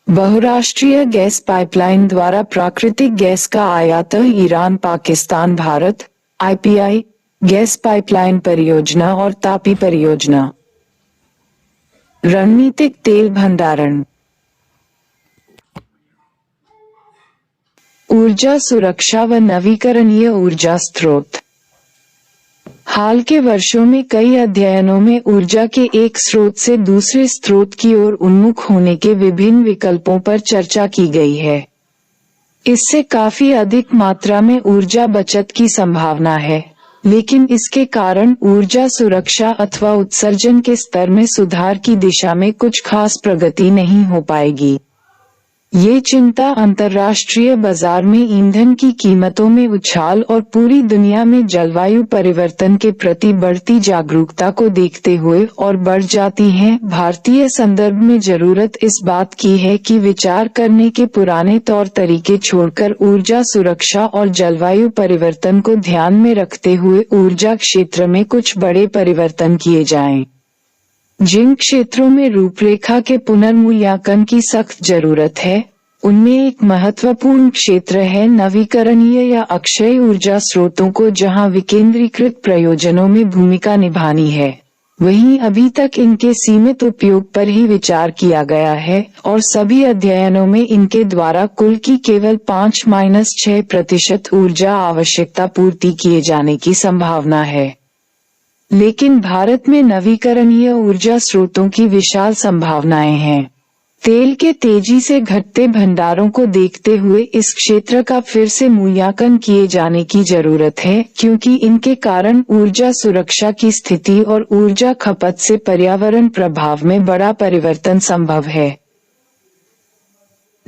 बहुराष्ट्रीय गैस पाइपलाइन द्वारा प्राकृतिक गैस का आयात Iran Pakistan Bharat, IPI, gas pipeline परियोजना और तापी परियोजना। रणनीतिक तेल भंडारण। ऊर्जा सुरक्षा व नवीकरणीय ऊर्जा स्रोत। हाल के वर्षों में कई अध्ययनों में ऊर्जा के एक स्रोत से दूसरे स्रोत की ओर उन्मुख होने के विभिन्न विकल्पों पर चर्चा की गई है। इससे काफी अधिक मात्रा में ऊर्जा बचत की संभावना है, लेकिन इसके कारण ऊर्जा सुरक्षा अथवा उत्सर्जन के स्तर में सुधार की दिशा में कुछ खास प्रगति नहीं हो पाएगी। ये चिंता अंतर्राष्ट्रीय बाजार में ईंधन की कीमतों में उछाल और पूरी दुनिया में जलवायु परिवर्तन के प्रति बढ़ती जागरूकता को देखते हुए और बढ़ जाती है। भारतीय संदर्भ में जरूरत इस बात की है कि विचार करने के पुराने तौर तरीके छोड़कर ऊर्जा सुरक्षा और जलवायु परिवर्तन को ध्यान में रखते हुए ऊर्जा क्षेत्र में कुछ बड़े परिवर्तन किए जाएं। जिन क्षेत्रों में रूपरेखा के पुनर्मूल्यांकन की सख्त जरूरत है, उनमें एक महत्वपूर्ण क्षेत्र है नवीकरणीय या अक्षय ऊर्जा स्रोतों को, जहां विकेंद्रीकृत प्रयोजनों में भूमिका निभानी है। वहीं अभी तक इनके सीमित उपयोग पर ही विचार किया गया है और सभी अध्ययनों में इनके द्वारा कुल की केवल 5-6% ऊर्जा आवश्यकता पूर्ति किए जाने की संभावना है। लेकिन भारत में नवीकरणीय ऊर्जा स्रोतों की विशाल संभावनाएं हैं। तेल के तेजी से घटते भंडारों को देखते हुए इस क्षेत्र का फिर से मूल्यांकन किए जाने की जरूरत है, क्योंकि इनके कारण ऊर्जा सुरक्षा की स्थिति और ऊर्जा खपत से पर्यावरण प्रभाव में बड़ा परिवर्तन संभव है।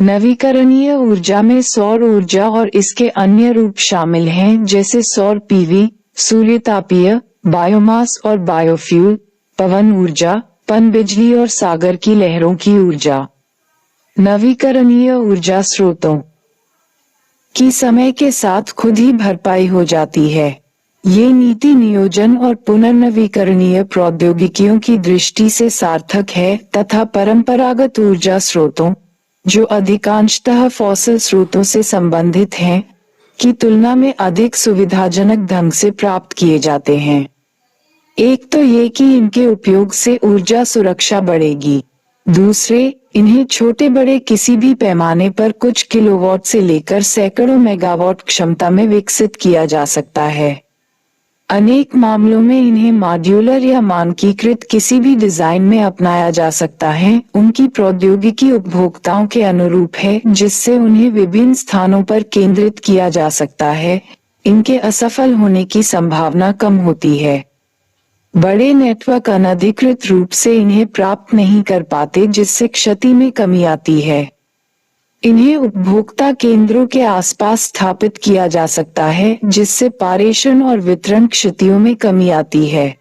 नवीकरणीय ऊर्जा में सौर ऊर्जा और इसके अन्य रूप शामिल हैं, जैसे सौर PV, सूर्यतापीय, बायोमास और बायोफ्यूल, पवन ऊर्जा, पनबिजली और सागर की लहरों की ऊर्जा। नवीकरणीय ऊर्जा स्रोतों की समय के साथ खुद ही भरपाई हो जाती है। ये नीति नियोजन और पुनर्नवीकरणीय प्रौद्योगिकियों की दृष्टि से सार्थक है तथा परंपरागत ऊर्जा स्रोतों, जो अधिकांशतः फॉसिल स्रोतों से संबंधित हैं, की तुलना में अधिक सुविधाजनक ढंग से प्राप्त किए जाते हैं। एक तो ये कि इनके उपयोग से ऊर्जा सुरक्षा बढ़ेगी। दूसरे, इन्हें छोटे बड़े किसी भी पैमाने पर कुछ किलोवाट से लेकर सैकड़ों मेगावाट क्षमता में विकसित किया जा सकता है। अनेक मामलों में इन्हें मॉड्यूलर या मानकीकृत किसी भी डिजाइन में अपनाया जा सकता है। उनकी प्रौद्योगिकी उपभोक्ताओं के अनुरूप है, जिससे उन्हें विभिन्न स्थानों पर केंद्रित किया जा सकता है। इनके असफल होने की संभावना कम होती है। बड़े नेटवर्क अनधिकृत रूप से इन्हें प्राप्त नहीं कर पाते, जिससे क्षति में कमी आती है। इन्हें उपभोक्ता केंद्रों के आसपास स्थापित किया जा सकता है, जिससे पारेषण और वितरण क्षतियों में कमी आती है।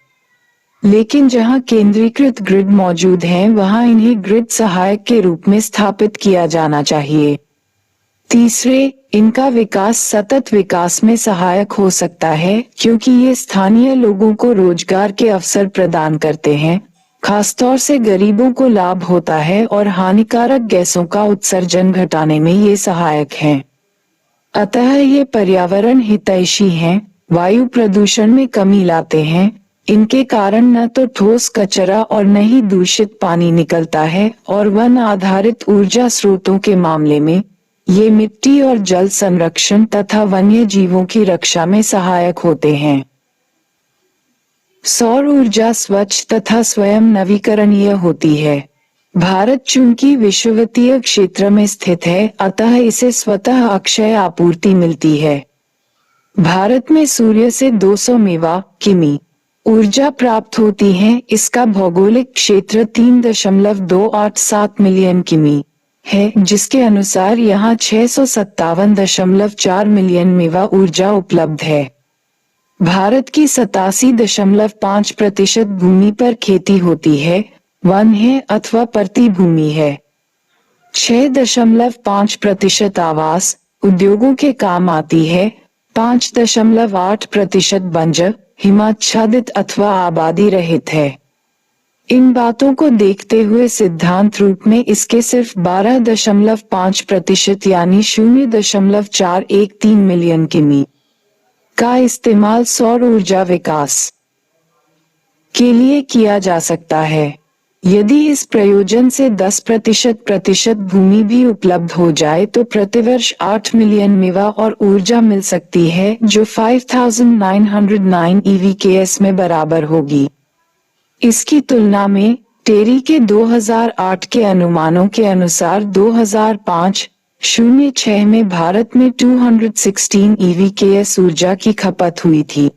लेकिन जहां केंद्रीकृत ग्रिड मौजूद हैं, वहां इन्हें ग्रिड सहायक के रूप में स्थापित किया जाना चाहिए। तीसरे, इनका विकास सतत विकास में सहायक हो सकता है, क्योंकि ये स्थानीय लोगों को रोजगार के अवसर प्रदान करते हैं। खासतौर से गरीबों को लाभ होता है और हानिकारक गैसों का उत्सर्जन घटाने में ये सहायक हैं। अतः ये पर्यावरण हितैषी हैं, वायु प्रदूषण में कमी लाते हैं। इनके कारण न तो ठोस कचरा और न ही दूषित पानी निकलता है, और वन आधारित ऊर्जा स्रोतों के मामले में ये मिट्टी और जल संरक्षण तथा वन्य जीवों की रक्षा में सहायक होते हैं। सौर ऊर्जा स्वच्छ तथा स्वयं नवीकरणीय होती है। भारत चूंकि विषुवतीय क्षेत्र में स्थित है, अतः इसे स्वतः अक्षय आपूर्ति मिलती है। भारत में सूर्य से 200 मेवा किमी ऊर्जा प्राप्त होती है। इसका भौगोलिक क्षेत्र 3.287 मिलियन किमी है, जिसके अनुसार यहाँ 657.4 मिलियन मेवा ऊर्जा उपलब्ध है। भारत की 87.5% भूमि पर खेती होती है, वन है अथवा परती भूमि है। 6.5% आवास उद्योगों के काम आती है। 5.8% बंजर हिमाच्छादित अथवा आबादी रहित है। इन बातों को देखते हुए सिद्धांत रूप में इसके सिर्फ 12.5% यानी 0.413 मिलियन किमी का इस्तेमाल सौर ऊर्जा विकास के लिए किया जा सकता है। यदि इस प्रयोजन से 10% भूमि भी उपलब्ध हो जाए तो प्रतिवर्ष 8 मिलियन मेवा और ऊर्जा मिल सकती है, जो 5909 EVKS में बराबर होगी। इसकी तुलना में टेरी के 2008 के अनुमानों के अनुसार 2005-06 में भारत में 216 EVKS ऊर्जा की खपत हुई थी।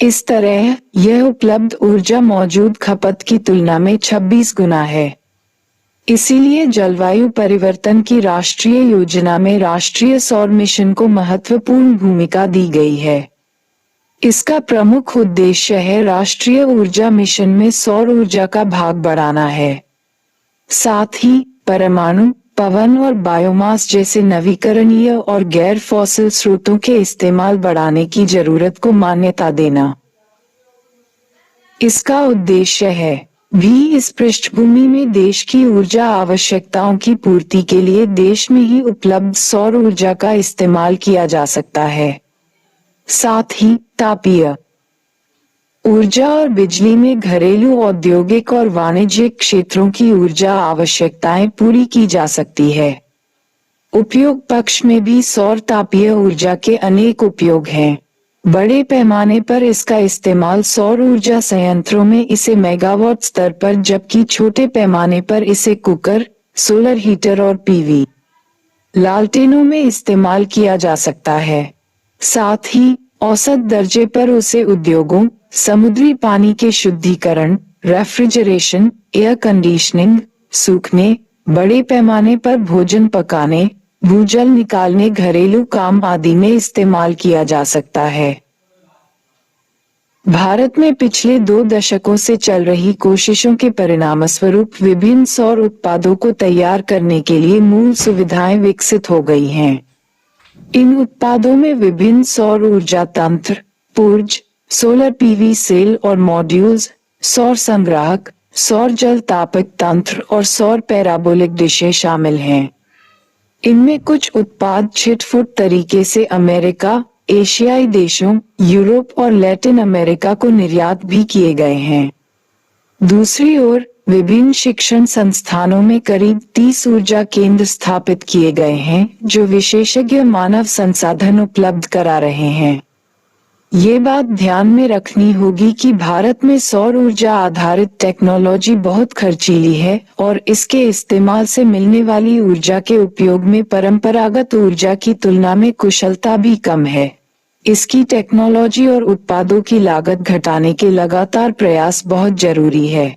इस तरह यह उपलब्ध ऊर्जा मौजूद खपत की तुलना में 26 गुना है। इसीलिए जलवायु परिवर्तन की राष्ट्रीय योजना में राष्ट्रीय सौर मिशन को महत्वपूर्ण भूमिका दी गई है। इसका प्रमुख उद्देश्य है राष्ट्रीय ऊर्जा मिशन में सौर ऊर्जा का भाग बढ़ाना है। साथ ही परमाणु, पवन और बायोमास जैसे नवीकरणीय और गैर फॉसिल स्रोतों के इस्तेमाल बढ़ाने की जरूरत को मान्यता देना। इसका उद्देश्य है भी इस पृष्ठभूमि में देश की ऊर्जा आवश्यकताओं की पूर्ति के लिए देश में ही उपलब्ध सौर ऊर्जा का इस्तेमाल किया जा सकता है। साथ ही तापीय ऊर्जा और बिजली में घरेलू, औद्योगिक और वाणिज्यिक क्षेत्रों की ऊर्जा आवश्यकताएं पूरी की जा सकती है। उपयोग पक्ष में भी सौर तापीय ऊर्जा के अनेक उपयोग हैं। बड़े पैमाने पर इसका इस्तेमाल सौर ऊर्जा संयंत्रों में इसे मेगावाट स्तर पर, जबकि छोटे पैमाने पर इसे कुकर, सोलर हीटर और पीवी लालटेनों में इस्तेमाल किया जा सकता है। साथ ही औसत दर्जे पर उसे उद्योगों, समुद्री पानी के शुद्धिकरण, रेफ्रिजरेशन, एयर कंडीशनिंग, सूखने, बड़े पैमाने पर भोजन पकाने, भूजल निकालने, घरेलू काम आदि में इस्तेमाल किया जा सकता है। भारत में पिछले 2 दशकों से चल रही कोशिशों के परिणामस्वरूप विभिन्न सौर उत्पादों को तैयार करने के लिए मूल सुविधाएं विकसित हो गई हैं। इन उत्पादों में विभिन्न सौर ऊर्जा तंत्र, पुर्ज, सोलर पीवी सेल और मॉड्यूल्स, सौर संग्राहक, सौर जल तापक तंत्र और सौर पैराबोलिक डिशें शामिल हैं। इनमें कुछ उत्पाद छिटफुट तरीके से अमेरिका, एशियाई देशों, यूरोप और लैटिन अमेरिका को निर्यात भी किए गए हैं। दूसरी ओर विभिन्न शिक्षण संस्थानों में करीब 30 ऊर्जा केंद्र स्थापित किए गए हैं, जो विशेषज्ञ मानव संसाधन उपलब्ध करा रहे हैं। ये बात ध्यान में रखनी होगी कि भारत में सौर ऊर्जा आधारित टेक्नोलॉजी बहुत खर्चीली है और इसके इस्तेमाल से मिलने वाली ऊर्जा के उपयोग में परंपरागत ऊर्जा की तुलना में कुशलता भी कम है। इसकी टेक्नोलॉजी और उत्पादों की लागत घटाने के लगातार प्रयास बहुत जरूरी है।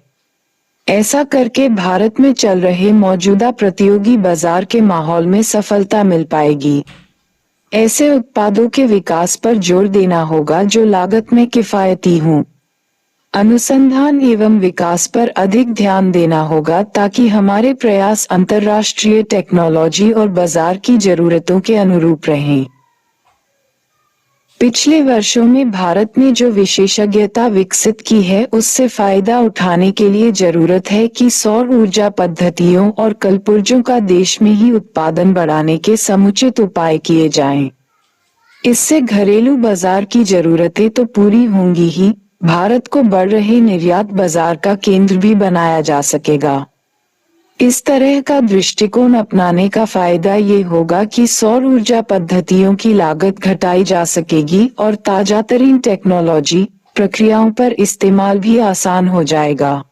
ऐसा करके भारत में चल रहे मौजूदा प्रतियोगी बाजार के माहौल में सफलता मिल पाएगी। ऐसे उत्पादों के विकास पर जोर देना होगा जो लागत में किफायती हों। अनुसंधान एवं विकास पर अधिक ध्यान देना होगा ताकि हमारे प्रयास अंतर्राष्ट्रीय टेक्नोलॉजी और बाजार की जरूरतों के अनुरूप रहें। पिछले वर्षों में भारत ने जो विशेषज्ञता विकसित की है उससे फायदा उठाने के लिए जरूरत है कि सौर ऊर्जा पद्धतियों और कलपुर्जों का देश में ही उत्पादन बढ़ाने के समुचित उपाय किए जाएं। इससे घरेलू बाजार की जरूरतें तो पूरी होंगी ही, भारत को बढ़ रहे निर्यात बाजार का केंद्र भी बनाया जा सकेगा। इस तरह का दृष्टिकोण अपनाने का फायदा ये होगा कि सौर ऊर्जा पद्धतियों की लागत घटाई जा सकेगी और ताजातरीन टेक्नोलॉजी प्रक्रियाओं पर इस्तेमाल भी आसान हो जाएगा।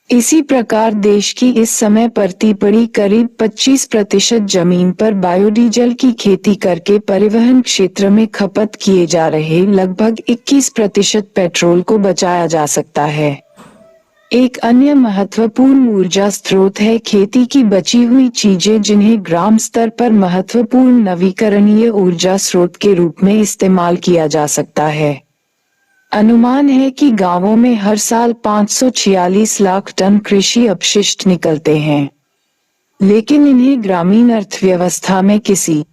इसी प्रकार देश की इस समय पड़ती पड़ी करीब 25% जमीन पर बायोडीजल की खेती करके परिवहन क्षेत्र में खपत किए जा रहे लगभग 21% पेट्रोल को बचाया जा सकता है। एक अन्य महत्वपूर्ण ऊर्जा स्रोत है खेती की बची हुई चीजें जिन्हें ग्राम स्तर पर महत्वपूर्ण नवीकरणीय ऊर्जा स्रोत के रूप में इस्तेमाल किया जा सकता है। अनुमान है कि गांवों में हर साल 546 लाख टन कृषि अपशिष्ट निकलते हैं, लेकिन इन्हें ग्रामीण अर्थव्यवस्था में किसी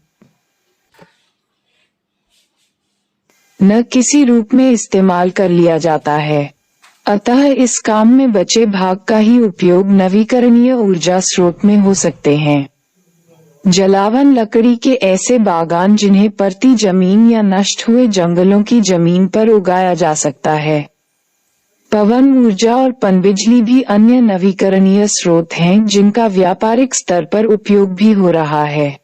न किसी रूप में इस्तेमाल कर लिया जाता है। अतः इस काम में बचे भाग का ही उपयोग नवीकरणीय ऊर्जा स्रोत में हो सकते हैं। जलावन लकड़ी के ऐसे बागान जिन्हें परती जमीन या नष्ट हुए जंगलों की जमीन पर उगाया जा सकता है। पवन ऊर्जा और पनबिजली भी अन्य नवीकरणीय स्रोत हैं जिनका व्यापारिक स्तर पर उपयोग भी हो रहा है।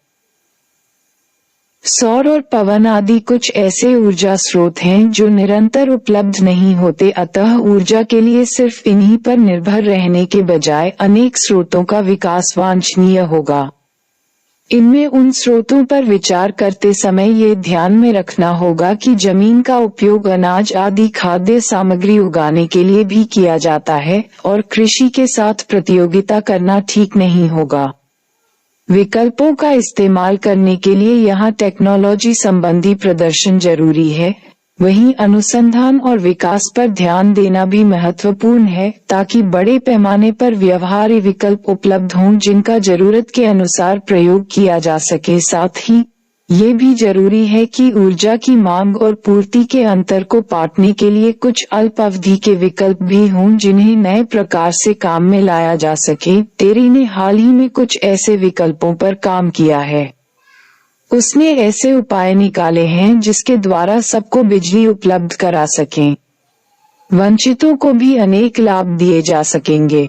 सौर और पवन आदि कुछ ऐसे ऊर्जा स्रोत हैं जो निरंतर उपलब्ध नहीं होते, अतः ऊर्जा के लिए सिर्फ इन्हीं पर निर्भर रहने के बजाय अनेक स्रोतों का विकास वांछनीय होगा। इनमें उन स्रोतों पर विचार करते समय ये ध्यान में रखना होगा कि जमीन का उपयोग अनाज आदि खाद्य सामग्री उगाने के लिए भी किया जाता है और कृषि के साथ प्रतियोगिता करना ठीक नहीं होगा। विकल्पों का इस्तेमाल करने के लिए यहाँ टेक्नोलॉजी संबंधी प्रदर्शन जरूरी है, वहीं अनुसंधान और विकास पर ध्यान देना भी महत्वपूर्ण है ताकि बड़े पैमाने पर व्यवहार्य विकल्प उपलब्ध हों जिनका जरूरत के अनुसार प्रयोग किया जा सके। साथ ही ये भी जरूरी है कि ऊर्जा की मांग और पूर्ति के अंतर को पाटने के लिए कुछ अल्प अवधि के विकल्प भी हों जिन्हें नए प्रकार से काम में लाया जा सके। टेरी ने हाल ही में कुछ ऐसे विकल्पों पर काम किया है। उसने ऐसे उपाय निकाले हैं जिसके द्वारा सबको बिजली उपलब्ध करा सकें। वंचितों को भी अनेक लाभ दिए जा सकेंगे।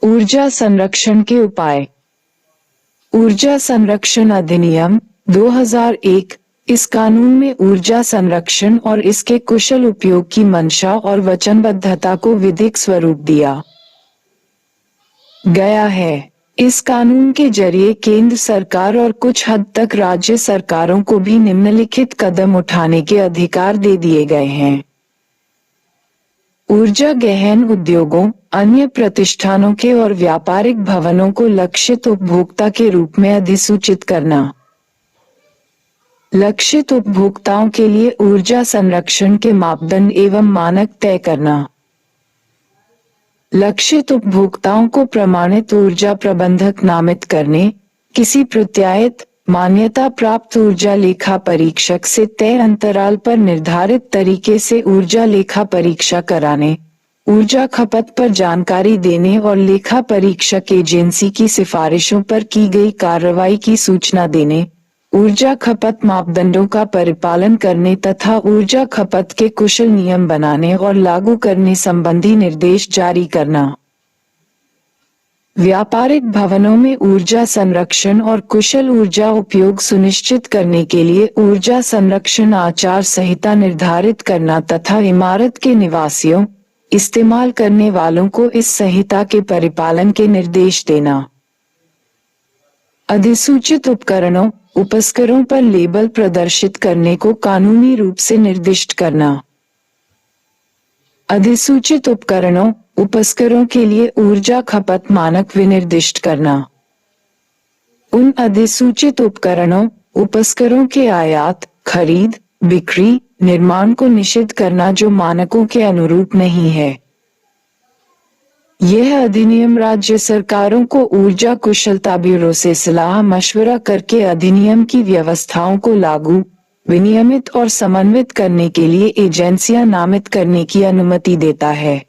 ऊर्जा संरक्षण के उपाय। ऊर्जा संरक्षण अधिनियम 2001, इस कानून में ऊर्जा संरक्षण और इसके कुशल उपयोग की मंशा और वचनबद्धता को विधिक स्वरूप दिया गया है। इस कानून के जरिए केंद्र सरकार और कुछ हद तक राज्य सरकारों को भी निम्नलिखित कदम उठाने के अधिकार दे दिए गए हैं। ऊर्जा गहन उद्योगों, अन्य प्रतिष्ठानों के और व्यापारिक भवनों को लक्षित उपभोक्ता के रूप में अधिसूचित करना। लक्षित उपभोक्ताओं के लिए ऊर्जा संरक्षण के मापदंड एवं मानक तय करना। लक्षित उपभोक्ताओं को प्रमाणित ऊर्जा प्रबंधक नामित करने, किसी प्रत्यायित मान्यता प्राप्त ऊर्जा लेखा परीक्षक से तय अंतराल पर निर्धारित तरीके से ऊर्जा लेखा परीक्षा कराने, ऊर्जा खपत पर जानकारी देने और लेखा परीक्षक एजेंसी की सिफारिशों पर की गई कार्रवाई की सूचना देने, ऊर्जा खपत मापदंडों का परिपालन करने तथा ऊर्जा खपत के कुशल नियम बनाने और लागू करने संबंधी निर्देश जारी करना। व्यापारिक भवनों में ऊर्जा संरक्षण और कुशल ऊर्जा उपयोग सुनिश्चित करने के लिए ऊर्जा संरक्षण आचार संहिता निर्धारित करना तथा इमारत के निवासियों, इस्तेमाल करने वालों को इस संहिता के परिपालन के निर्देश देना। अधिसूचित उपकरणों, उपस्करों पर लेबल प्रदर्शित करने को कानूनी रूप से निर्दिष्ट करना। अधिसूचित उपकरणों, उपस्करों के लिए ऊर्जा खपत मानक विनिर्दिष्ट करना। उन अधिसूचित उपकरणों, उपस्करों के आयात, खरीद, बिक्री, निर्माण को निषिद्ध करना जो मानकों के अनुरूप नहीं है। यह अधिनियम राज्य सरकारों को ऊर्जा कुशलता ब्यूरो से सलाह मशवरा करके अधिनियम की व्यवस्थाओं को लागू, विनियमित और समन्वित करने के लिए एजेंसियां नामित करने की अनुमति देता है।